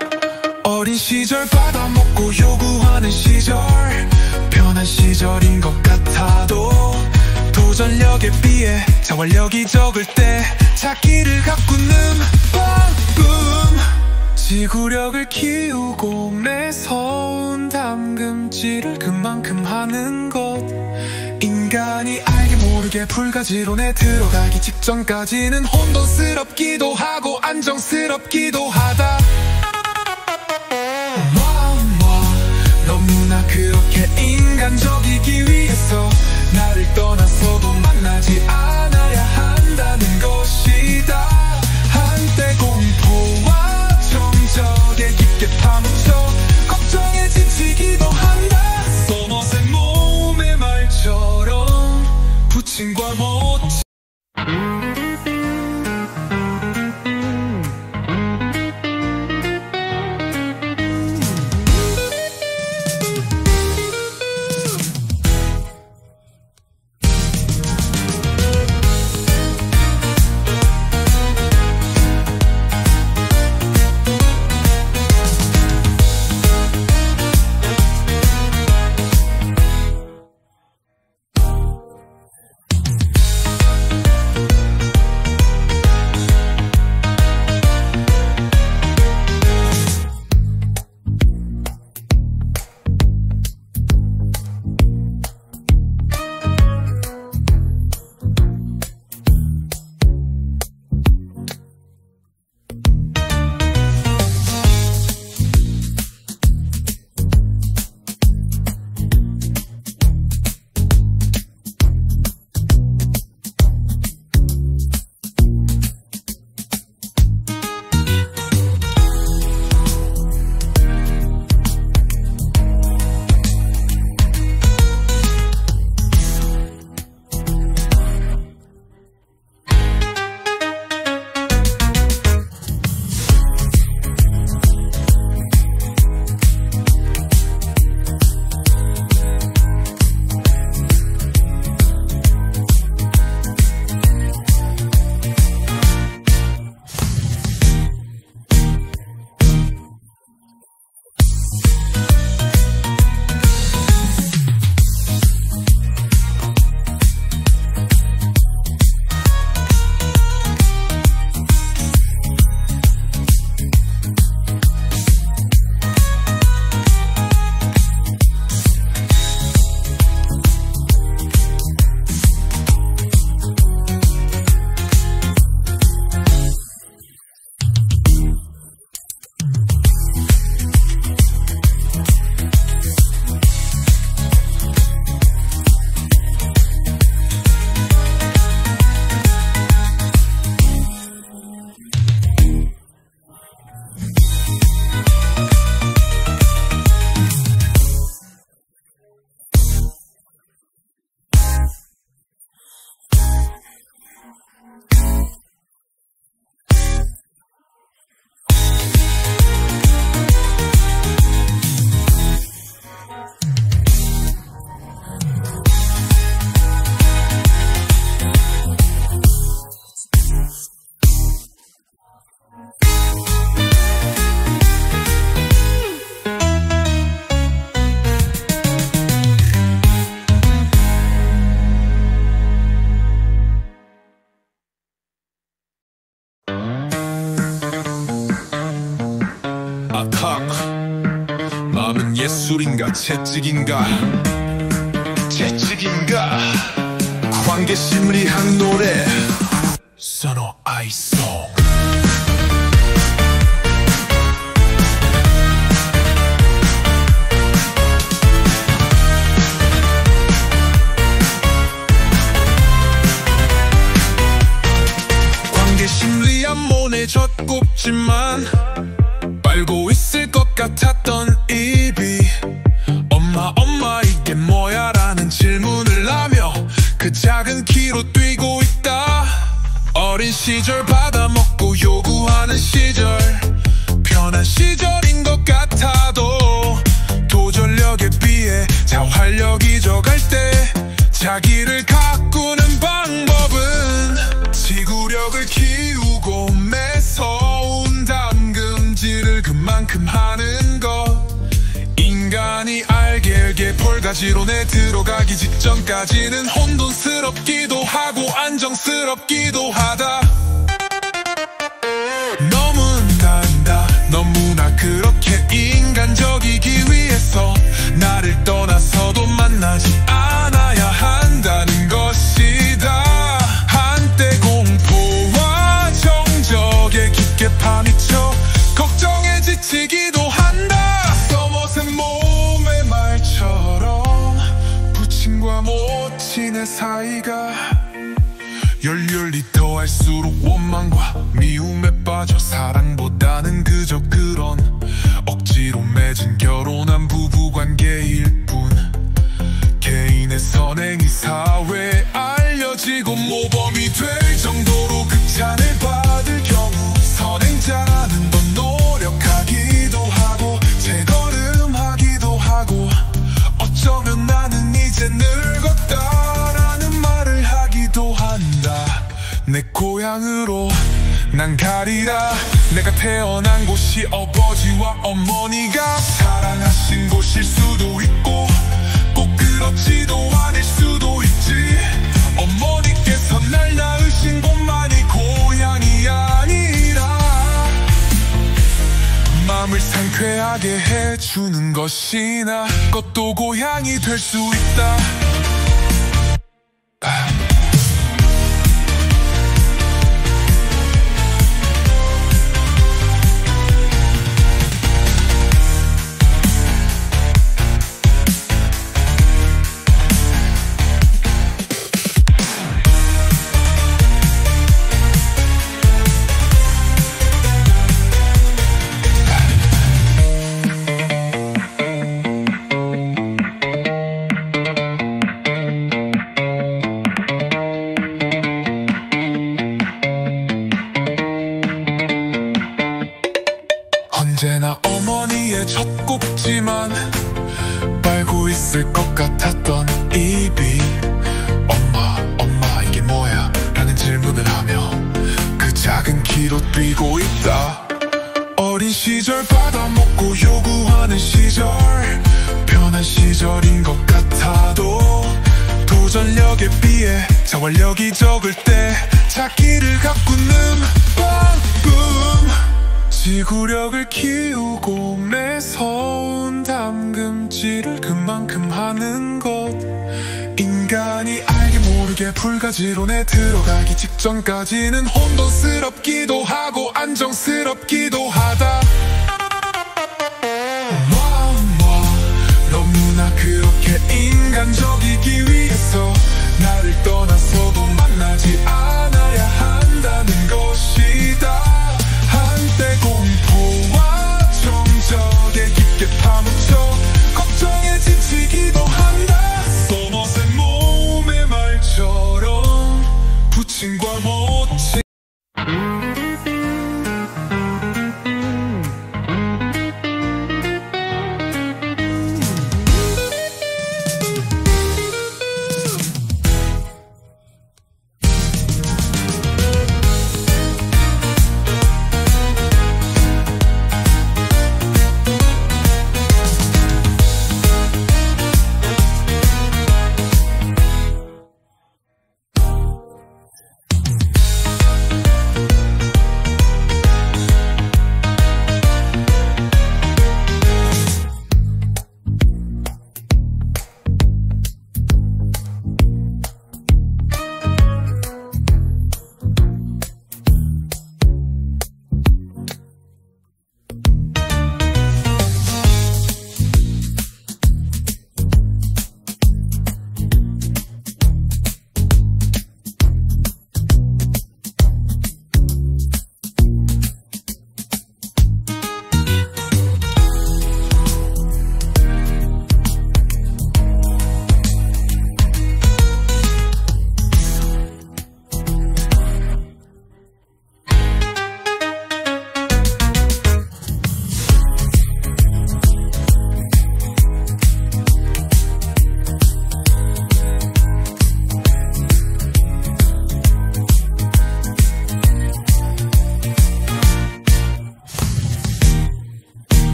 어린 시절 받아먹고 요구하는 시절, 편한 시절인 것 같아도 도전력에 비해 자활력이 적을 때 자기를 가꾸는 방금, 지구력을 키우고 매서운 담금질을 그만큼 하는 것. 인간이 알게 모르게 불가지론에 들어가기 직전까지는 혼돈스럽기도 하고 안정스럽기도 하다. 너무나 그렇게 인간적이기 위해서 나를 떠나서도 만나지 않아야 한다는 것이다. 한때 공포와 정적에 깊게 파묻혀 걱정에 지치기도 한다. 써머새 몸의 말처럼 부침과 모치. 마음은 예술인가 채찍인가 채찍인가 관계 심리학 노래 선호 아이송 관계 심리학 모네 젖꼽지만 빨고 있을 것 같았던 입이 엄마 이게 뭐야 라는 질문을 하며 그 작은 키로 뛰고 있다. 어린 시절 받아먹고 요구하는 시절 편한 시절인 것 같아도 도전력에 비해 자활력이 적을 때 자기를 가꾸는 방법은 지구력을 키우고 매서운 담금질을 그만큼 하는 것. 인간이 알게 볼가지론에 들어가기 직전까지는 혼돈스럽기도 하고 안정스럽기도 하다. 너무나 그렇게 인간적이기 위해서 나를 떠나서도 만나지 않아야 한다는 것이다. 한때 공포와 정적에 깊게 파묻혀 걱정에 지치기도 한다. 써머새 몸의 말처럼 부침과 모친 열렬히 더할수록 원망과 미움에 빠져 사랑보다는 그저 그런 억지로 맺은 결혼한 부부관계일 뿐. 개인의 선행이 사회에 알려지고 모범이 될 정도로 극찬을 받을 경우 선행자는 더 노력하기도 하고 재걸음하기도 하고 어쩌면 나는 이제 늙었다라는 말을 하기도 한다. 내 고향으로 난 가리라. 내가 태어난 곳이 아버지와 어머니가 사랑하신 곳일 수도 있고 꼭 그렇지도 않을 수도 있지. 어머니께서 날 낳으신 곳만이 고향이 아니라 마음을 상쾌하게 해주는 것이나 것도 고향이 될 수 있다. 언제나 어머니의 젖꼭지만 빨고 있을 것 같았던 입이 엄마 이게 뭐야? 라는 질문을 하며 그 작은 키로 뛰고 있다. 어린 시절 받아먹고 요구하는 시절 편한 시절인 것 같아도 도전력에 비해 자활력이 적을 때 자기를 가꾸는 방금 지구력을 키우고 매서운 담금질을 그만큼 하는 것. 인간이 알게 모르게 불가지론에 들어가기 직전까지는 혼돈스럽기도 하고 안정스럽기도 하다. 너무나 그렇게 인간적이기 위해서 나를 떠나서도 만나지 않아야 한다는 것이다. 한때 공포와 정적에 깊게 파묻혀 걱정에 지치기도 한다. 써머센 몸의 말처럼 부침과 모침.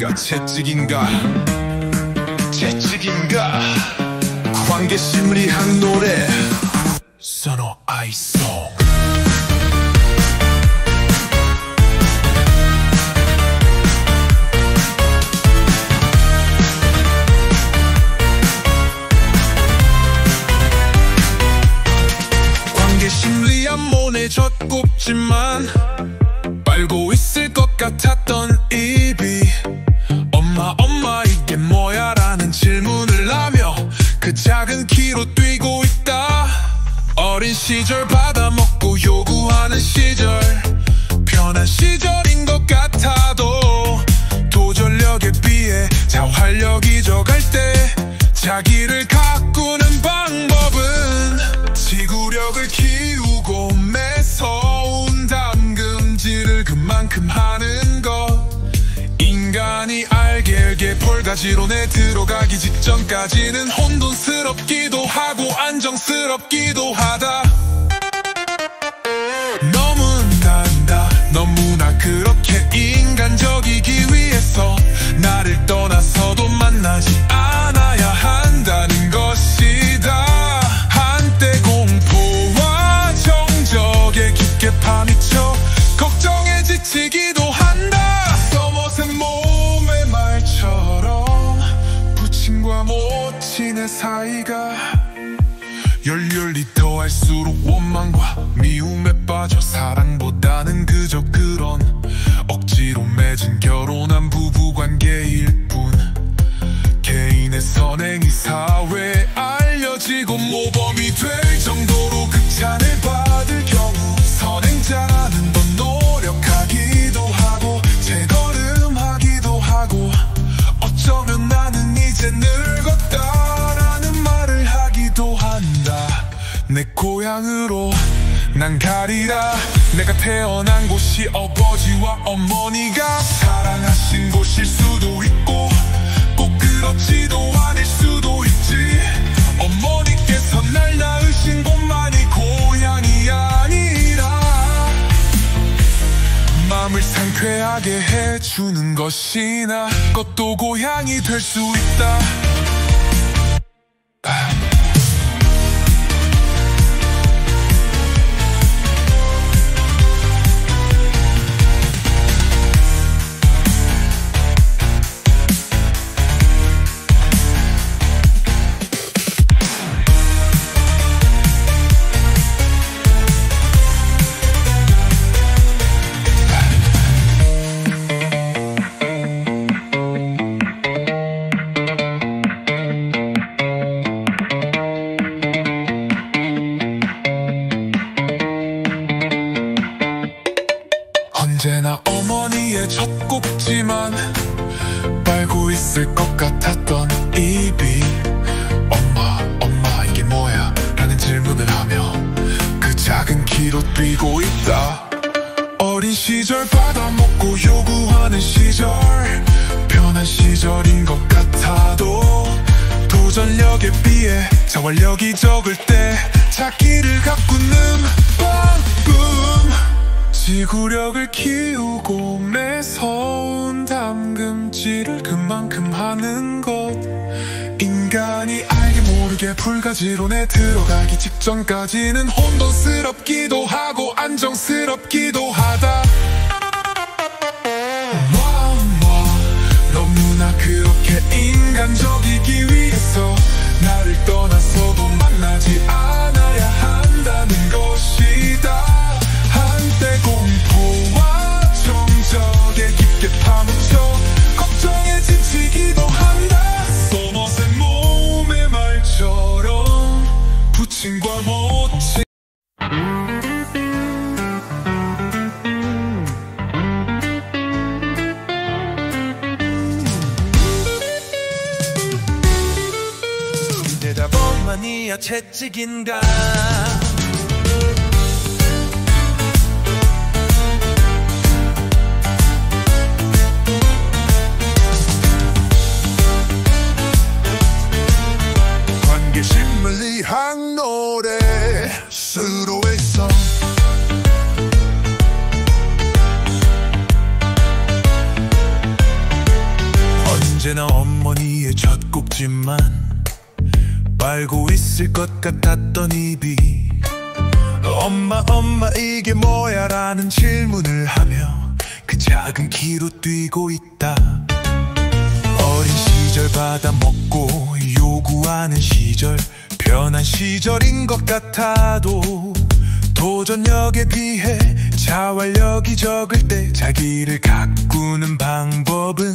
채찍인가 채찍인가 채찍인가 관계 심리학 노래 선호 아이송 관계 심리학 모네 젖꼽지만 빨고 있을 것 같았던 입이 엄마 이게 뭐야 라는 질문을 하며 그 작은 키로 뛰고 있다. 어린 시절 받아먹고 요구하는 시절 편한 시절인 것 같아도 도전력에 비해 자활력이 적을 때 자기를 가꾸는 방법은 지구력을 키우고 매서운 담금질을 그만큼 하는 것. 인간이 알게 볼가지론에 들어가기 직전까지는 혼돈스럽기도 하고 안정스럽기도 하다. 너무나 그렇게 인간적이기 위해서 나를 떠나서도 만나지 않아야 한다는 것이다. 한때 공포와 정적에 깊게 파묻혀 걱정에 지치기도 한다. 써벗은 몸의 말처럼 부친과 모친의 사이가 열렬히 더할수록 원망과 미움에 빠져 사랑보다는 그저 그런 억지로 맺은 결혼한 부부관계일 뿐. 개인의 선행이 사회에 알려지고 모범이 될 정도로 극찬을 받을 경우 선행자는 더 노력하기도 하고 재걸음하기도 하고 어쩌면 나는 이제 늙었다라는 말을 하기도 한다. 내 고향으로 난 가리라. 내가 태어난 곳이 아버지와 어머니가 사랑하신 곳일 수도 있고 꼭 그렇지도 않을 수도 있지. 어머니께서 날 낳으신 곳만이 고향이 아니라 마음을 상쾌하게 해주는 것이나 것도 고향이 될 수 있다. 언제나 어머니의 젖꼭지만 빨고 있을 것 같았던 입이 엄마 이게 뭐야 라는 질문을 하며 그 작은 키로 뛰고 있다. 어린 시절 받아먹고 요구하는 시절 편한 시절인 것 같아도 도전력에 비해 자활력이 적을 때 자기를 가꾸는 방법. 지구력을 키우고 매서운 담금질을 그만큼 하는 것. 인간이 알게 모르게 불가지론에 들어가기 직전까지는 혼돈스럽기도 하고 안정스럽기도 하다. 너무나 그렇게 인간적이기 위해서 나를 떠나서도 만나지 않아야 한다는 것이다. 한때 공포와 정적에 깊게 파묻혀 걱정에 지치기도 한다. 써벗은 몸의 말처럼 부친과 모친 대답만이야 채찍인가. 심리학 노래 수로했어. 어머니의 젖꼭지만 빨고 있을 것 같았던 입이 엄마 이게 뭐야 라는 질문을 하며 그 작은 키로 뛰고 있다. 어린 시절 받아먹고 요구하는 시절, 편한 시절인 것 같아도 도전력에 비해 자활력이 적을 때 자기를 가꾸는 방법은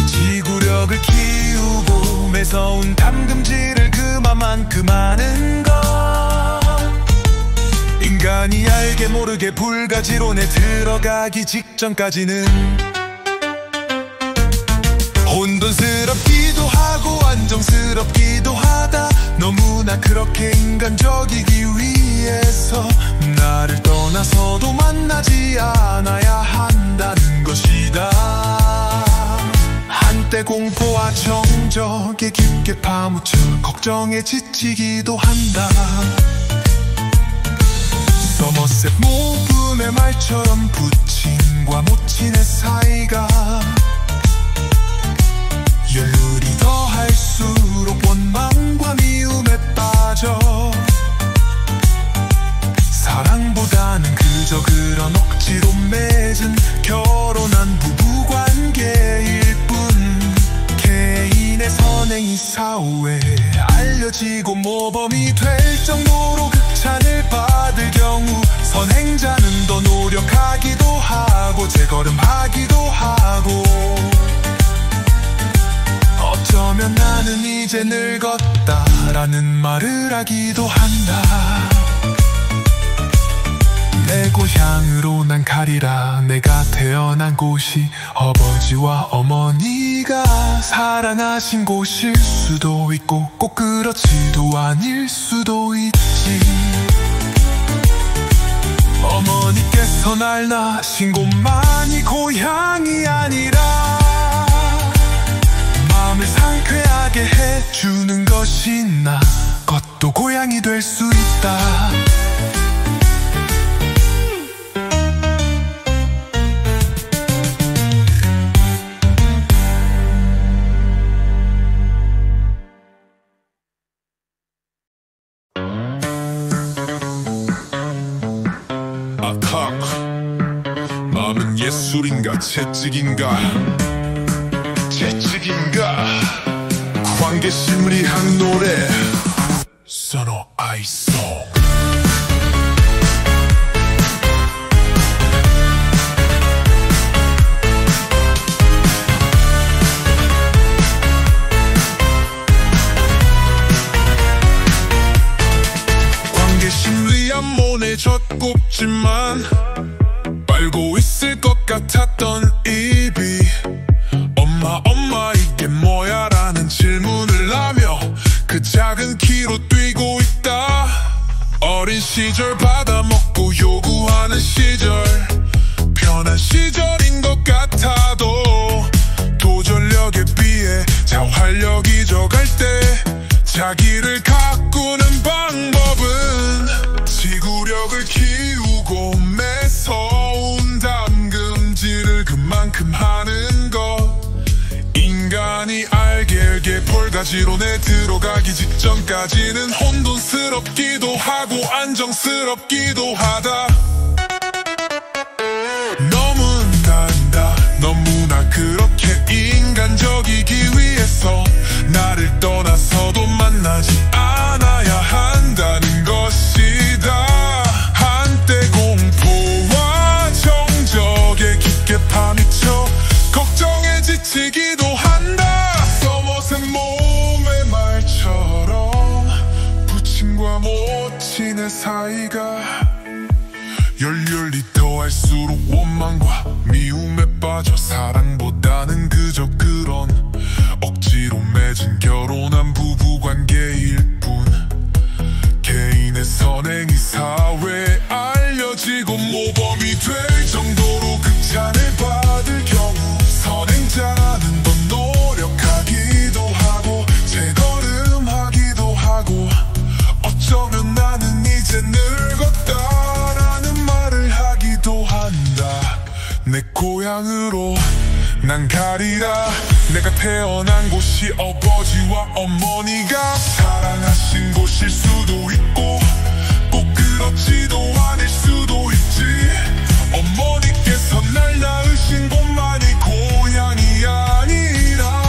지구력을 키우고 매서운 담금질을 그만큼 하는 것. 인간이 알게 모르게 불가지론에 들어가기 직전까지는 혼돈스럽기도 하고 안정스럽기도 하다. 너무나 그렇게 인간적이기 위해서 나를 떠나서도 만나지 않아야 한다는 것이다. 한때 공포와 정적에 깊게 파묻혀 걱정에 지치기도 한다. 서머셋 모분의 말처럼 부친과 모친의 사이가 열흘이 더할수록 원망과 미움에 빠져 사랑보다는 그저 그런 억지로 맺은 결혼한 부부관계일 뿐. 개인의 선행이 사후에 알려지고 모범이 될 정도로 극찬을 받을 경우 선행자는 더 노력하기도 하고 재걸음하기도 하고 어쩌면 나는 이제 늙었다 라는 말을 하기도 한다. 내 고향으로 난 가리라. 내가 태어난 곳이 아버지와 어머니가 사랑하신 곳일 수도 있고 꼭 그렇지도 않을 수도 있지. 어머니께서 날 낳으신 곳만이 고향이 아니라 마음을 상쾌하게 해주는 것이 나 것도 고향이 될 수 있다. 마음은 예술인가 채찍인가 관계심리학 노래 선호 아이소. 관계심리학 모네 젖꼽지만 빨고 있을 것 같았던 입이 엄마 이게 뭐야 라는 질문을 하며 그 작은 키로 뛰고 있다. 어린 시절 받아먹고 요구하는 시절, 편한 시절인 것 같아도 도전력에 비해 자활력이 적을 때 자기를 가꾸는 방법은 지구력을 키우고 매서운 담금질을 그만큼 하는 것. 인간이 알게 볼가지론에 들어가기 직전까지는 혼돈스럽기도 하고 안정스럽기도 하다. 너무나 그렇게 인간적이기 위해서 나를 떠나서도 만나지 않아야 한다는 것이다. 한때 공포와 정적에 깊게 파묻혀 걱정에 지치기도 한다. 서머셋 몸의 말처럼 부친과 모친의 사이가 열렬히 더할수록 원망과 미움에 빠져 사랑보다는 그저 그런 억지로 맺은 결혼한 부부관계일 뿐. 개인의 선행이 사회에 알려지고 모범이 될 정도로 극찬을 받을 경우 선행자는 더 노력하기도 하고 재걸음하기도 하고 어쩌면 나는 이제 늙었다라는 말을 하기도 한다. 내 고향으로 난 가리라. 내가 태어난 곳이 아버지와 어머니가 사랑하신 곳일 수도 있고 꼭 그렇지도 않을 수도 있지. 어머니께서 날 낳으신 곳만이 고향이 아니라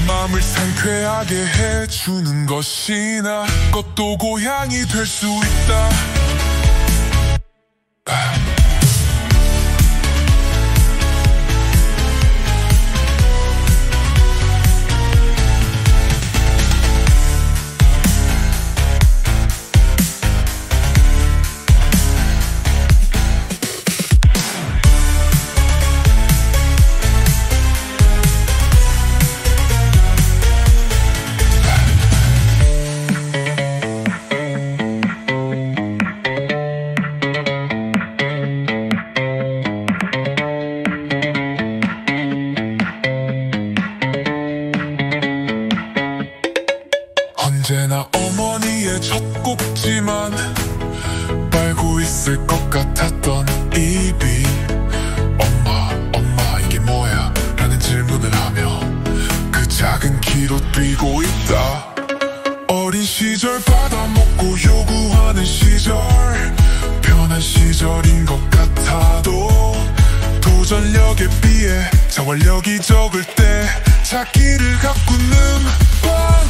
마음을 상쾌하게 해주는 것이나 것도 고향이 될 수 있다. 언제나 어머니의 젖꼭지만 빨고 있을 것 같았던 입이 엄마 이게 뭐야? 라는 질문을 하며 그 작은 키로 뛰고 있다. 어린 시절 받아먹고 요구하는 시절 편한 시절인 것 같아도 도전력에 비해 자활력이 적을 때 자기를 가꾸는 방법,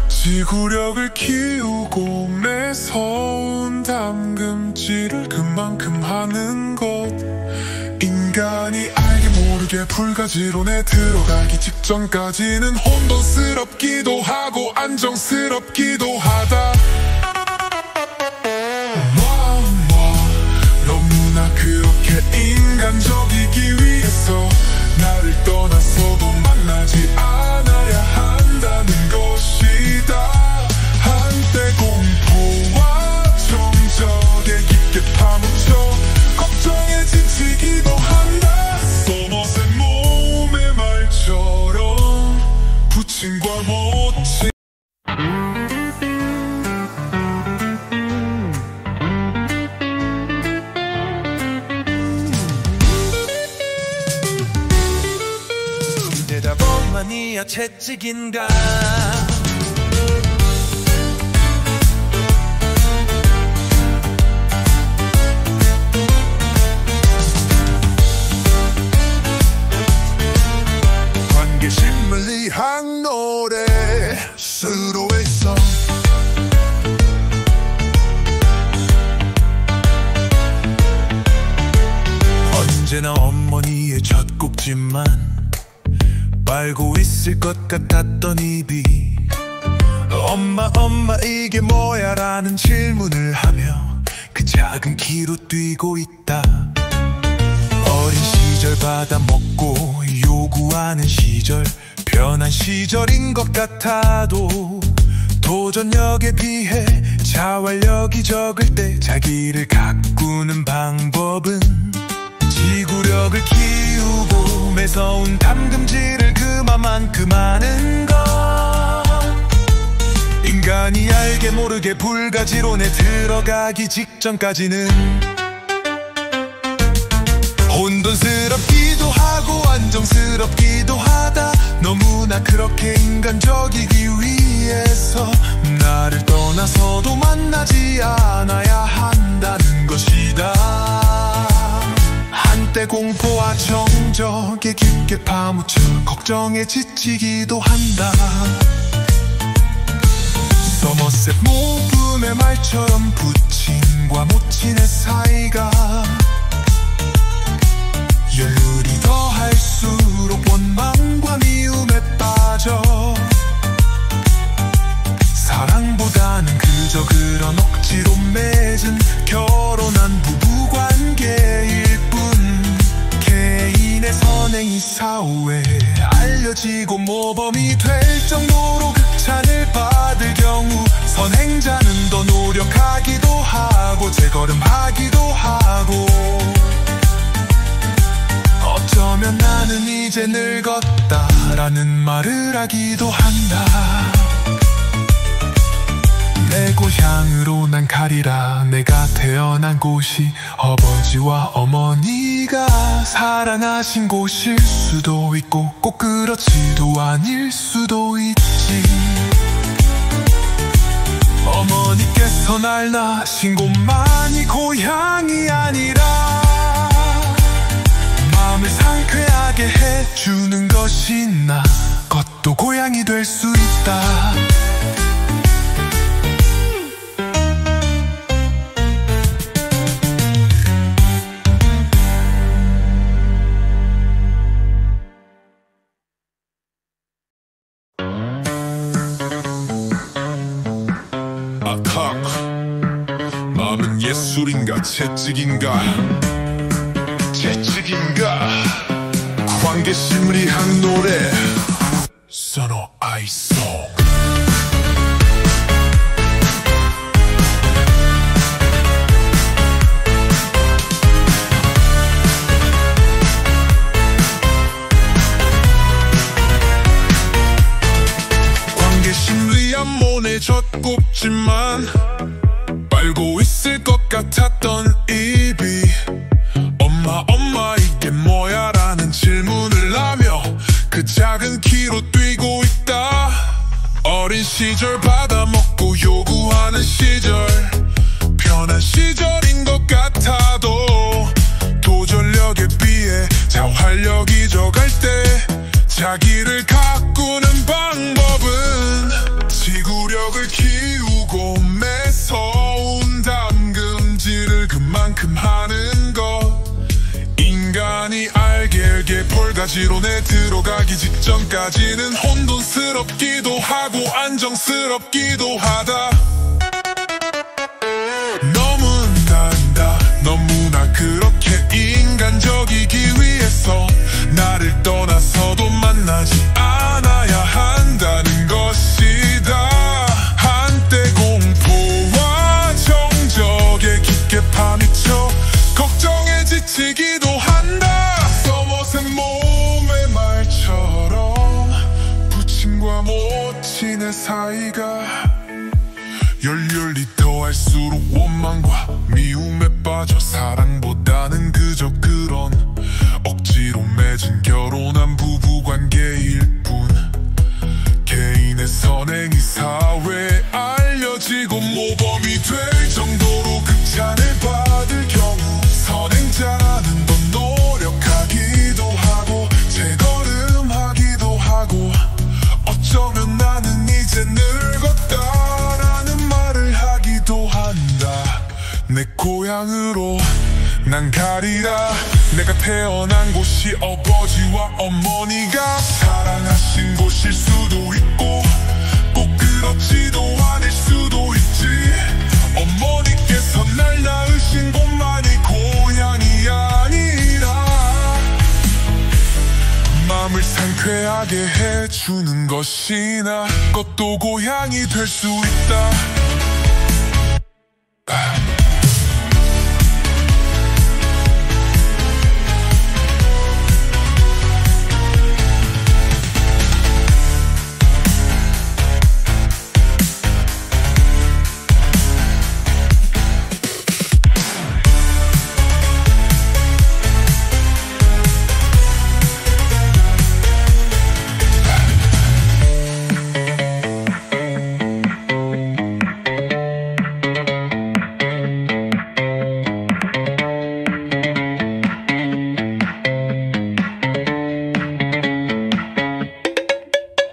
지구력을 키우고 매서운 담금질을 그만큼 하는 것. 인간이 알게 모르게 불가지론에 들어가기 직전까지는 혼돈스럽기도 하고 안정스럽기도 하다. 너무나 그렇게 인간적이기 위해서 나를 떠나서도 만나지 않아야 한다는 것이다. 한때 공포와 정적에 깊게 파묻혀 걱정에 지치기도 한다. 써머새 몸의 말처럼 부침과 모침. 대답만이야 채찍인가. 관계심을 위한 노래 수로했어. 언제나 어머니의 젖꼭지만 빨고 있을 것 같았던 입이 엄마 이게 뭐야? 라는 질문을 하며 그 작은 키로 뛰고 있다. 어린 시절 받아먹고 요구하는 시절 편한 시절인 것 같아도 도전력에 비해 자활력이 적을 때 자기를 가꾸는 방법은 지구력을 키우고 매서운 담금질을 그만큼 하는 것. 인간이 알게 모르게 불가지론에 들어가기 직전까지는 혼돈스럽기도 하고 안정스럽기도 하다. 너무나 그렇게 인간적이기 위해서 나를 떠나서도 만나지 않아야 한다는 것이다. 한때 공포와 정적에 깊게 파묻혀 걱정에 지치기도 한다. 서머셋 모분의 말처럼 부친과 모친의 사이가 열흘이 더할수록 원망과 미움에 빠져 사랑보다는 그저 그런 억지로 맺은 결혼한 부부관계일 뿐. 개인의 선행이 사후에 알려지고 모범이 될 정도로 극찬을 받을 경우 선행자는 더 노력하기도 하고 재걸음하기도 하고 어쩌면 나는 이제 늙었다 라는 말을 하기도 한다. 내 고향으로 난 가리라. 내가 태어난 곳이 아버지와 어머니가 어머니가 사랑하신 곳일 수도 있고 꼭 그렇지도 않을 수도 있지. 어머니께서 날 낳으신 곳만이 고향이 아니라 마음을 상쾌하게 해주는 것이 나 것도 고향이 될 수 있다. 마음은 예술인가 채찍인가 관계심리학 노래 선호 아이송. 관계심리학 모네 젖꼽지만 빨고 있을 것 같았던 입이 엄마 이게 뭐야 라는 질문을 하며 그 작은 키로 뛰고 있다. 어린 시절 받아먹고 요구하는 시절 편한 시절인 것 같아도 도전력에 비해 자활력이 적을 때 자기를 가꾸는 방법은 지구력을 키우고 매서운 담금질을 그만큼 하는 것. 인간이 알게 볼가지론에 들어가기 직전까지는 혼돈스럽기도 하고 안정스럽기도 하다. 너무나 그렇게 인간적이기 위해서 나를 떠나서도 만나지 않아야 한다는 것이다. 한때 공포와 정적에 깊게 파묻혀 걱정에 지치기도 한다. 써머센 몸의 말처럼 부친과 모친의 사이가 열렬히 더할수록 원망과 미움에 빠져 사랑보다는 그저 그런 억지로 맺은 결혼한 부부관계일 뿐. 개인의 선행이 사회에 알려지고 모범이 될 정도로 극찬을 받을 경우 선행자라는 건 노력하기도 하고 재걸음하기도 하고 어쩌면 나는 이제 늙었다라는 말을 하기도 한다. 내 고향으로 난 가리라. 내가 태어난 곳이 아버지와 어머니가 사랑하신 곳일 수도 있고 꼭 그렇지도 않을 수도 있지. 어머니께서 날 낳으신 곳만이 고향이 아니라 마음을 상쾌하게 해주는 것이 나 것도 고향이 될 수 있다.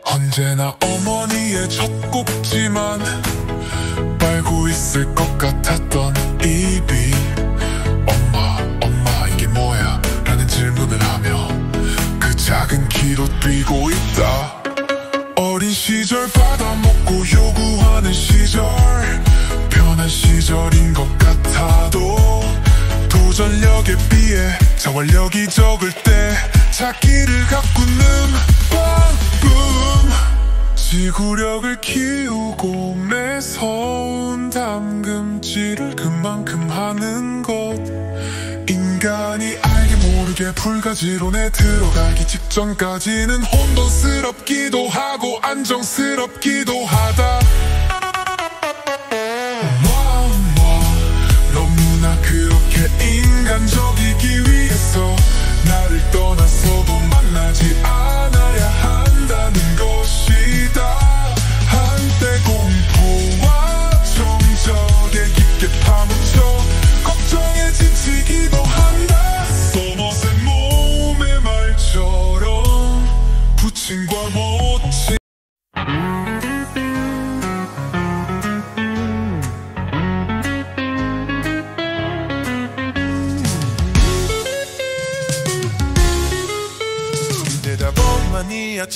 언제나 어머니의 젖꼭지만 빨고 있을 것 같았던 입이 엄마 이게 뭐야 라는 질문을 하며 그 작은 키로 뛰고 있다. 어린 시절 받아먹고 요구하는 시절 편한 시절인 것 같아도 도전력에 비해 자활력이 적을 때 자기를 가꾸는 방법. 지구력을 키우고 매서운 담금질을 그만큼 하는 것. 인간이 알게 모르게 불가지론에 들어가기 직전까지는 혼돈스럽기도 하고 안정스럽기도 하다. 너무나 그렇게 인간적이기 위해서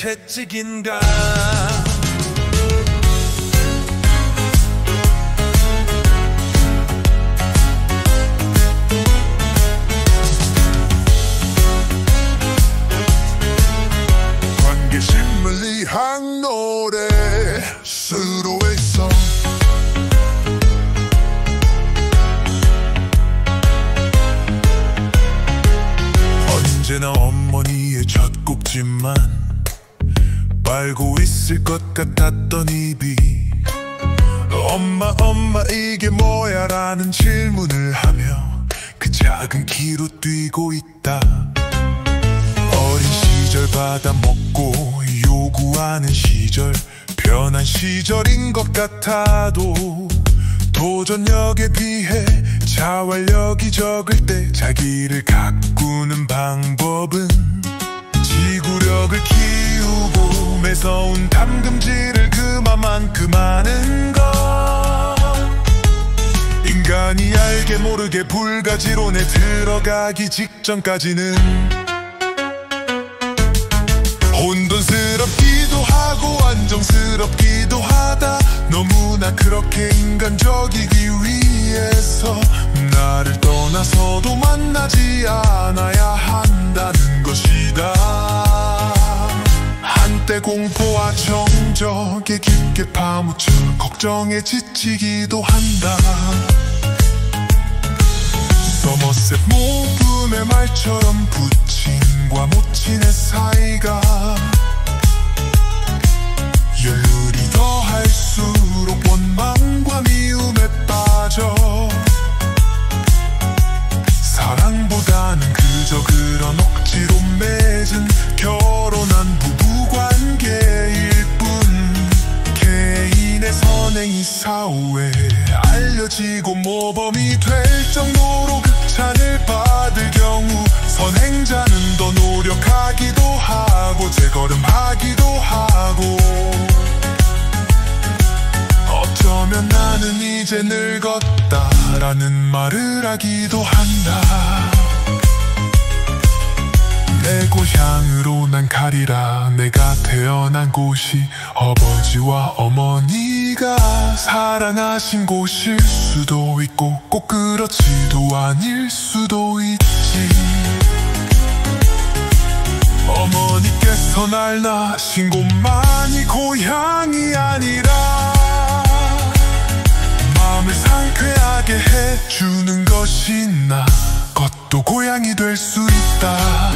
채찍인가. 관계심을 위한 노래 수도있어. 언제나 어머니의 젖꼭지만 빨고 있을 것 같았던 입이 엄마 이게 뭐야 라는 질문을 하며 그 작은 키로 뛰고 있다. 어린 시절 받아먹고 요구하는 시절, 편한 시절인 것 같아도 도전력에 비해 자활력이 적을 때 자기를 가꾸는 방법은 지구력을 키우고 매서운 담금질을 그만큼 하는 것. 인간이 알게 모르게 불가지론에 들어가기 직전까지는 혼돈스럽기도 하고 안정스럽기도 하다. 너무나 그렇게 인간적이기 위해서 나를 떠나서도 만나지 않아야 한다는 것이다. 한때 공포와 정적에 깊게 파묻혀 걱정에 지치기도 한다. 서머셋 모음의 말처럼 부친과 모친의 사이가 열흘이 더할수록 원망과 미움에 빠져 사랑보다는 그저 그런 억지로 맺은 결혼한 부부관계일 뿐. 개인의 선행이 사후에 알려지고 모범이 될 정도로 극찬을 받을 경우 선행자는 더 노력하기도 하고 재걸음하기도 하고 어쩌면 나는 이제 늙었다라는 말을 하기도 한다. 내 고향으로 난 가리라. 내가 태어난 곳이 아버지와 어머니가 사랑하신 곳일 수도 있고 꼭 그렇지도 아닐 수도 있지. 어머니께서 날 낳으신 곳만이 고향이 아니라 마음을 상쾌하게 해주는 것이 나 것도 고향이 될 수 있다.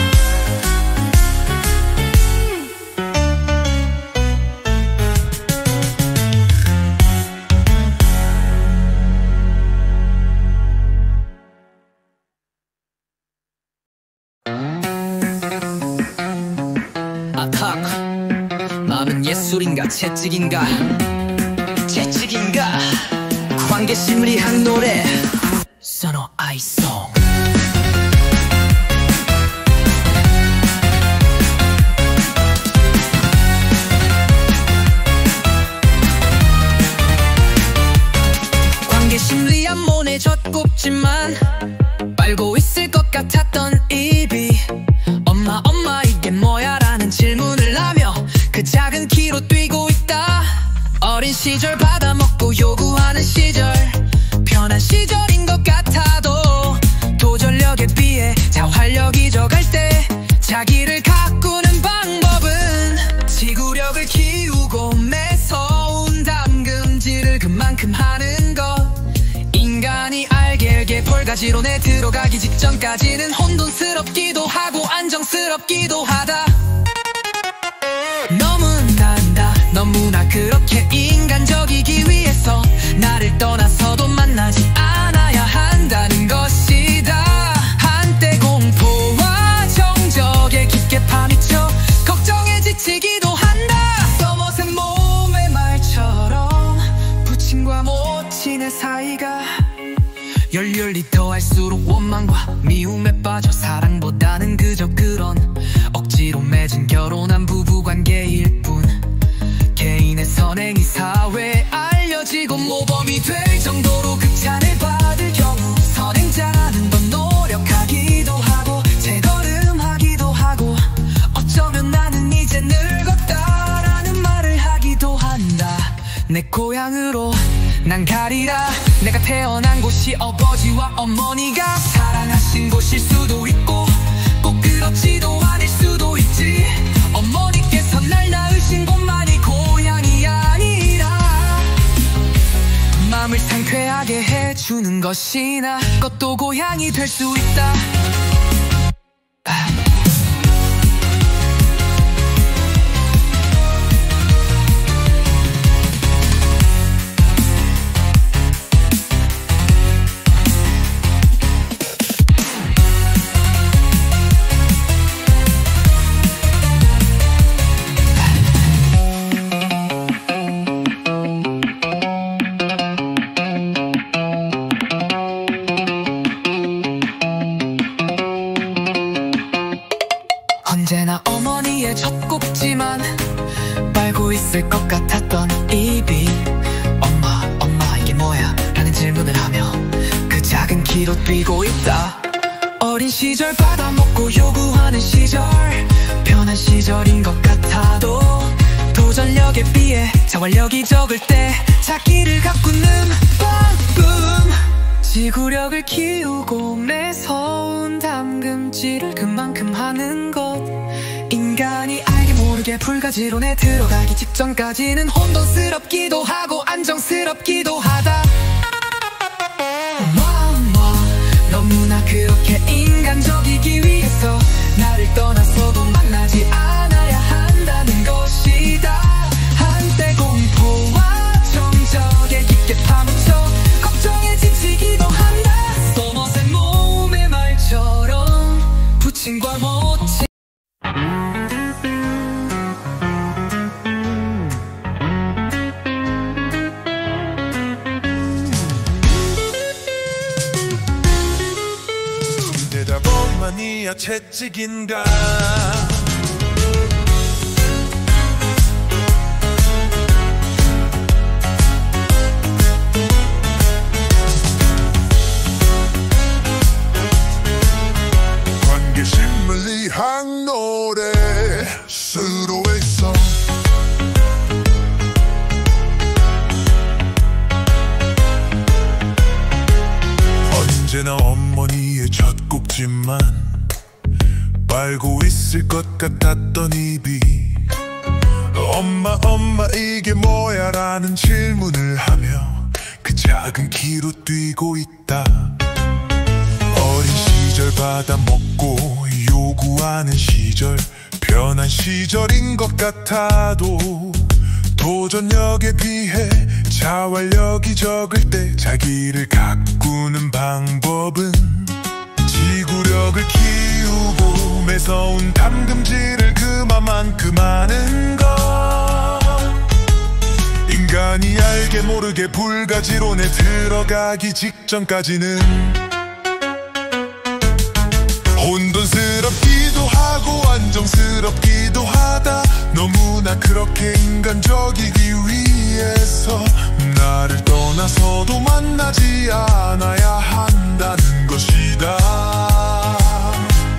마음은 예술인가 채찍인가. 채찍인가. 관계심을 위한 노래 선어 아이송. 관계심 위한 모네 젖꼭지만 빨고 있을 것 같았던 입이 엄마 이게 뭐야 라는 질문을 하며 그 작은 키로 뛰고 있다. 어린 시절 받아먹고 요구하는 시절, 편한 시절인 것 같아도 도전력에 비해 자활력이 적을 때 자기를 가꾸는 방법은 지구력을 키우고 매서운 담금질을 그만큼 하는 것. 인간이 알게 볼가지론에 들어가기 직전까지는 혼돈스럽기도 하고 안정스럽기도 하다. 너무나 그렇게 인간적이기 위해서 나를 떠나서도 만나지 않아야 한다는 것이다. 한때 공포와 정적에 깊게 파묻혀 걱정에 지치기도 한다. 서머셋 몸의 말처럼 부친과 모친의 사이가 열렬히 더할수록 원망과 미움에 빠져 사랑보다는 그저 그런 억지로 맺은 결혼한 부부관계일 뿐. 개인의 선행이 사회에 알려지고 모범이 될 정도로 극찬을 받을 경우 선행자는 더 노력하기도 하고 재걸음하기도 하고 어쩌면 나는 이제 늙었다 내 고향으로 난 가리라. 내가 태어난 곳이 아버지와 어머니가 사랑하신 곳일 수도 있고 꼭 그렇지도 않을 수도 있지. 어머니께서 날 낳으신 곳만이 고향이 아니라 마음을 상쾌하게 해주는 것이 나 것도 고향이 될 수 있다. 언제나 어머니의 젖꼭지만 빨고 있을 것 같았던 입이 엄마 이게 뭐야? 라는 질문을 하며 그 작은 키로 뛰고 있다. 어린 시절 받아먹고 요구하는 시절 편한 시절인 것 같아도 도전력에 비해 자활력이 적을 때 자기를 가꾸는 방금 지구력을 키우고 매서운 담금질을 그만큼 하는 것 인간이 알게 모르게 불가지론에 들어가기 직전까지는 혼돈스럽기도 하고 안정스럽기도 하다. 너무나 그렇게 인간적이기 위해서 나를 떠나서도 만나지 않아야 한다는 것이다. 한때 공포와 정적에 깊게 파묻혀 걱정에 지치기도 한다. 써머센 몸의 말처럼 부침과 모침 대답만이야 채찍인가. 관계심을 위한 노래 수로했어. 언제나 어머니의 젖꼭지만 빨고 있을 것 같았던 입이 엄마 이게 뭐야? 라는 질문을 하며 그 작은 키로 뛰고 있다. 어린 시절 받아먹고 요구하는 시절 편한 시절인 것 같아도 도전력에 비해 자활력이 적을 때 자기를 가꾸는 방법은 지구력을 키우고 매서운 담금질을 그만큼 하는 것. 인간이 알게 모르게 불가지론에 들어가기 직전까지는 혼돈스럽기도 하고 안정스럽기도 하다. 너무나 그렇게 인간적이기 위해서 나를 떠나서도 만나지 않아야 한다는 것이다.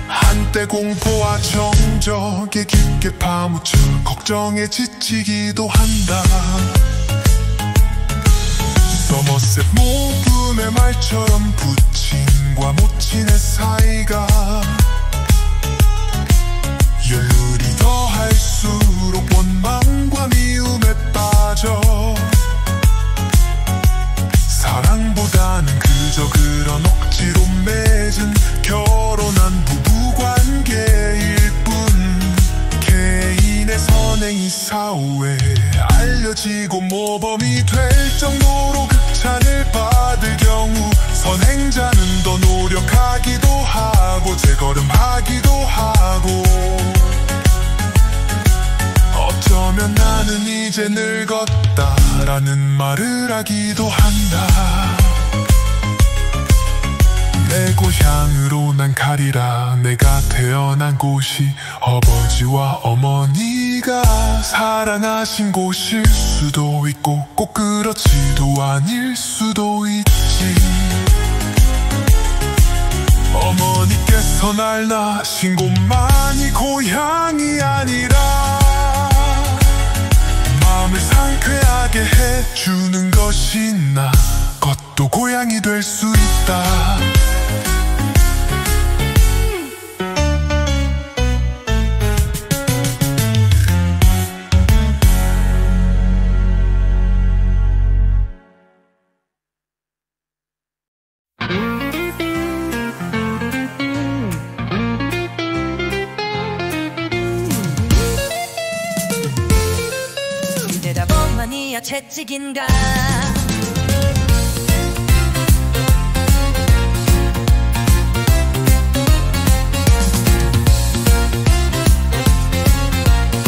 한때 공포와 정적에 깊게 파묻혀 걱정에 지치기도 한다. 서머셋 모품의 말처럼 부침과 모친의 사이가 열흘이 더할수록 원망과 미움에 빠져 사랑보다는 그저 그런 억지로 맺은 결혼한 부부관계일 뿐. 개인의 선행이 사후에 알려지고 모범이 될 정도로 극찬을 받을 경우 선행자는 더 노력하기도 하고 재걸음하기도 하고 어쩌면 나는 이제 늙었다 라는 말을 하기도 한다. 내 고향으로 난 가리라. 내가 태어난 곳이 아버지와 어머니가 사랑하신 곳일 수도 있고 꼭 그렇지도 않을 수도 있지. 어머니께서 날 낳으신 곳만이 고향이 아니라 마음을 상쾌하게 해 해주는 것이 나 것도 고향이 될 수 있다. 대답만이야 채찍인가.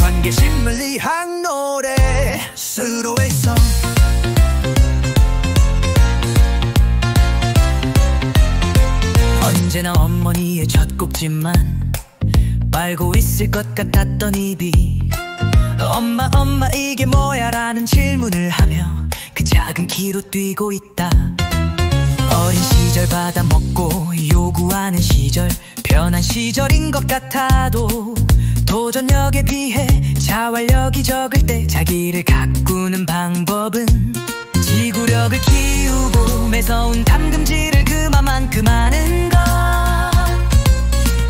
관계심을 위한 노래 수로의 성. 언제나 어머니의 젖꼭지만 빨고 있을 것 같았던 입이 엄마 엄마 이게 뭐야 라는 질문을 하며 그 작은 키로 뛰고 있다. 어린 시절 받아먹고 요구하는 시절 편한 시절인 것 같아도 도전력에 비해 자활력이 적을 때 자기를 가꾸는 방법은 지구력을 키우고 매서운 담금질을 그만큼 하는 것.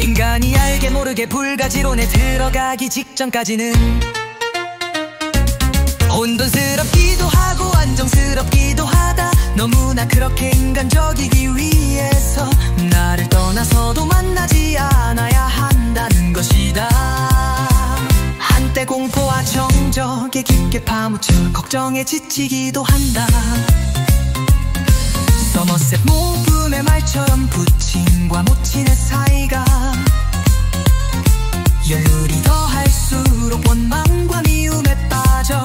인간이 알게 모르게 불가지론에 들어가기 직전까지는 혼돈스럽기도 하고 안정스럽기도 하다. 너무나 그렇게 인간적이기 위해서 나를 떠나서도 만나지 않아야 한다는 것이다. 한때 공포와 정적에 깊게 파묻혀 걱정에 지치기도 한다. 서머셋 모음의 말처럼 부친과 모친의 사이가 열물이 더할수록 원망과 미움에 빠져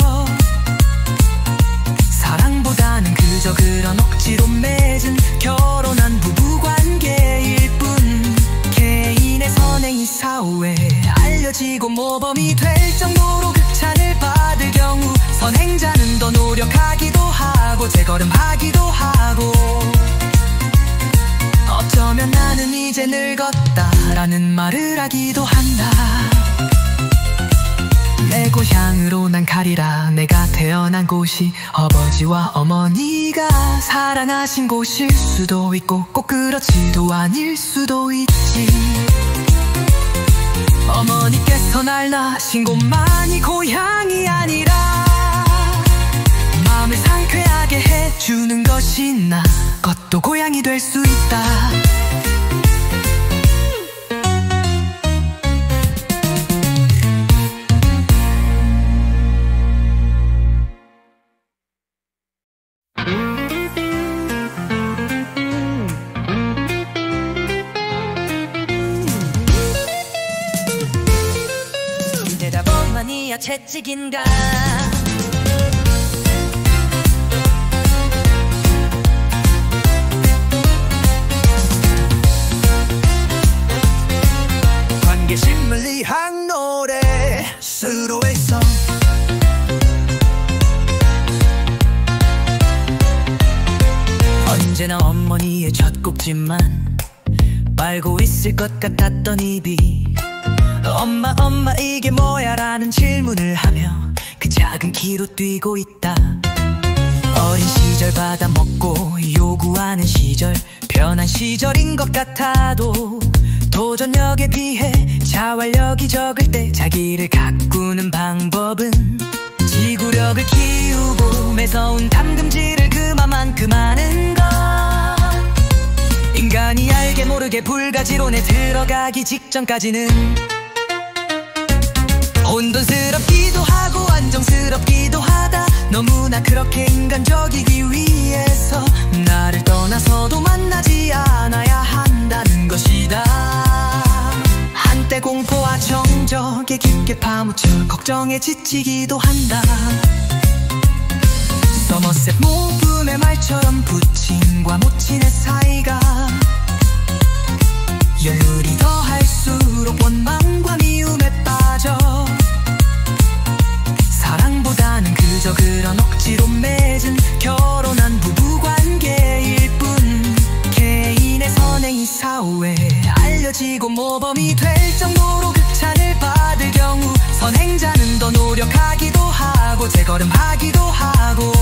사랑보다는 그저 그런 억지로 맺은 결혼한 부부관계일 뿐. 개인의 선행이 사후에 알려지고 모범이 될 정도로 극찬을 받을 경우 선행자는 더 노력하기도 하고 재걸음하기도 하고 어쩌면 나는 이제 늙었다 라는 말을 하기도 한다. 내 고향으로 난 가리라. 내가 태어난 곳이 아버지와 어머니가 사랑하신 곳일 수도 있고 꼭 그렇지도 않을 수도 있지. 어머니께서 날 낳으신 곳만이 고향이 아니라 마음을 상쾌하게 해주는 것이 나 것도 고향이 될 수 있다. 대답만이야 채찍인가. 관계심을 위한 노래 수로의 성. 언제나 어머니의 젖꼭지만 빨고 있을 것 같았던 입이 엄마 엄마 이게 뭐야 라는 질문을 하며 그 작은 키로 뛰고 있다. 어린 시절 받아먹고 요구하는 시절 편한 시절인 것 같아도 도전력에 비해 자활력이 적을 때 자기를 가꾸는 방법은 지구력을 키우고 매서운 담금질을 그만큼 하는 것. 인간이 알게 모르게 불가지론에 들어가기 직전까지는 혼돈스럽기도 하고 안정스럽기도 하다. 너무나 그렇게 인간적이기 위해서 나를 떠나서도 만나지 않아야 한다는 것이다. 한때 공포와 정적에 깊게 파묻혀 걱정에 지치기도 한다. 서머셋 모음의 말처럼 부친과 모친의 사이가 열물이 더할수록 원망과 미움에 빠져 사랑보다는 그저 그런 억지로 맺은 결혼한 부부관계일 뿐. 개인의 선행이 사후에 알려지고 모범이 될 정도로 극찬을 받을 경우 선행자는 더 노력하기도 하고 재걸음하기도 하고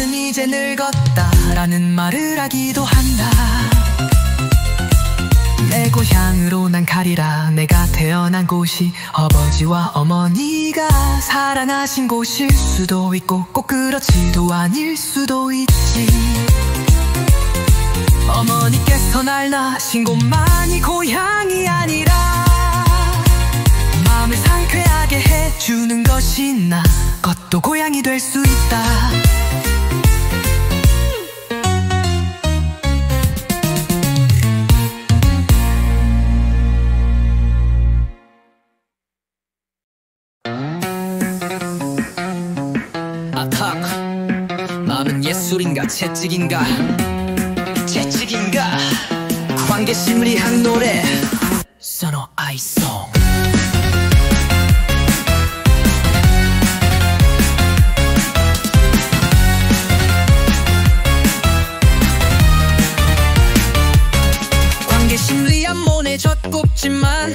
나는 이제 늙었다 라는 말을 하기도 한다. 내 고향으로 난 가리라. 내가 태어난 곳이 아버지와 어머니가 사랑하신 곳일 수도 있고 꼭 그렇지도 않을 수도 있지. 어머니께서 날 낳으신 곳만이 고향이 아니라 마음을 상쾌하게 해주는 것이 나 것도 고향이 될 수 있다. 아탁, 마음은 예술인가 채찍인가 채찍인가 관계심을 위한 노래 선어 아이송. 관계심리한 모네 젖꼽지만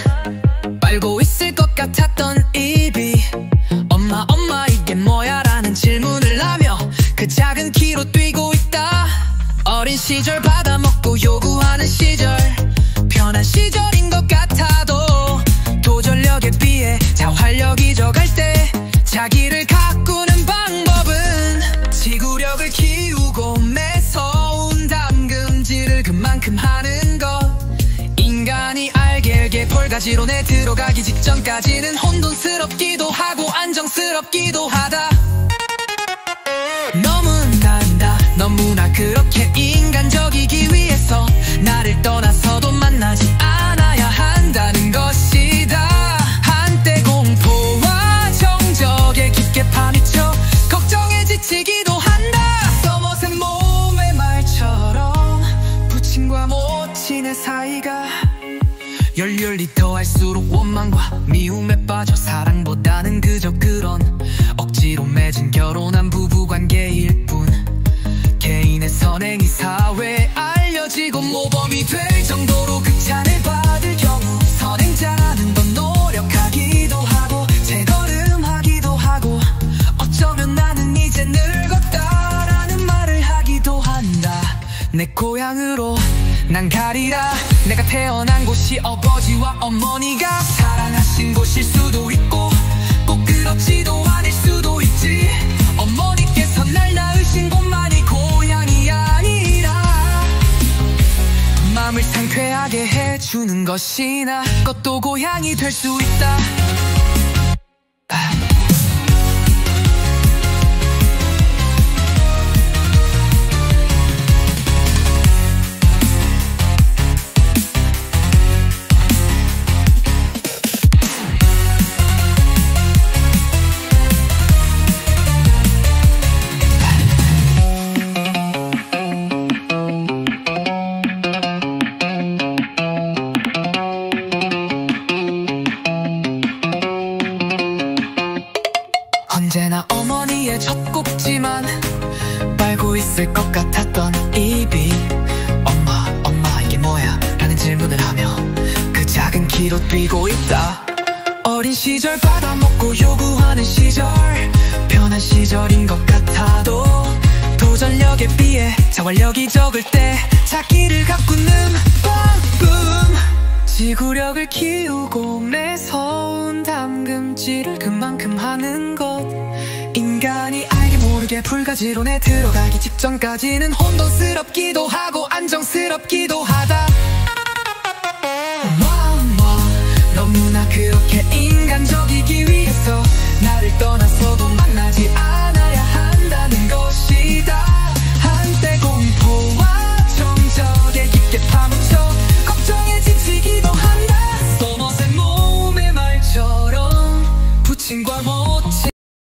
빨고 있을 것 같았던 입이 엄마 엄마 이게 뭐야 라는 질문을 하며 그 작은 키로 뛰고 있다. 어린 시절 받아먹고 요구하는 시절 편한 시절인 것 같아도 도전력에 비해 자활력이 적을 때 자기를 가꾸는 방법은 지구력을 키우고 매서운 담금질을 그만큼 하는 것. 인간이 알게 볼가지론에 들어가기 직전까지는 혼돈스럽기도 하고 안정스럽기도 하다. 너무나 그렇게 인간적이기 위해서 나를 떠나서도 만나지 않아야 한다는 것이다. 한때 공포와 정적에 깊게 파묻혀 걱정에 지치기도 한다. 써머센 몸의 말처럼 부친과 모친의 사이가 열렬히 더할수록 원망과 미움에 빠져 사랑보다는 그저 그런 억지로 맺은 결혼한 부부관계일 뿐. 개인의 선행이 사회에 알려지고 모범이 될 정도로 극찬을 받을 경우 선행자는 더 노력하기도 하고 재걸음하기도 하고 어쩌면 나는 이제 늙었다라는 말을 하기도 한다. 내 고향으로 난 가리라. 내가 태어난 곳이 아버지와 어머니가 사랑하신 곳일 수도 있고 꼭 그렇지도 않을 수도 있지. 어머니께서 날 낳으신 곳만이 고향이 아니라 마음을 상쾌하게 해주는 것이 나 것도 고향이 될 수 있다. 언제나 어머니의 젖꼭지만 빨고 있을 것 같았던 입이 엄마 이게 뭐야 라는 질문을 하며 그 작은 키로 뛰고 있다. 어린 시절 받아먹고 요구하는 시절 편한 시절인 것 같아도 도전력에 비해 자활력이 적을 때 자기를 가꾸는 방법. 지구력을 키우고 매서운 담금질을 그만큼 하는 것. 인간이 알게 모르게 불가지론에 들어가기 직전까지는 혼돈스럽기도 하고 안정스럽기도 하다.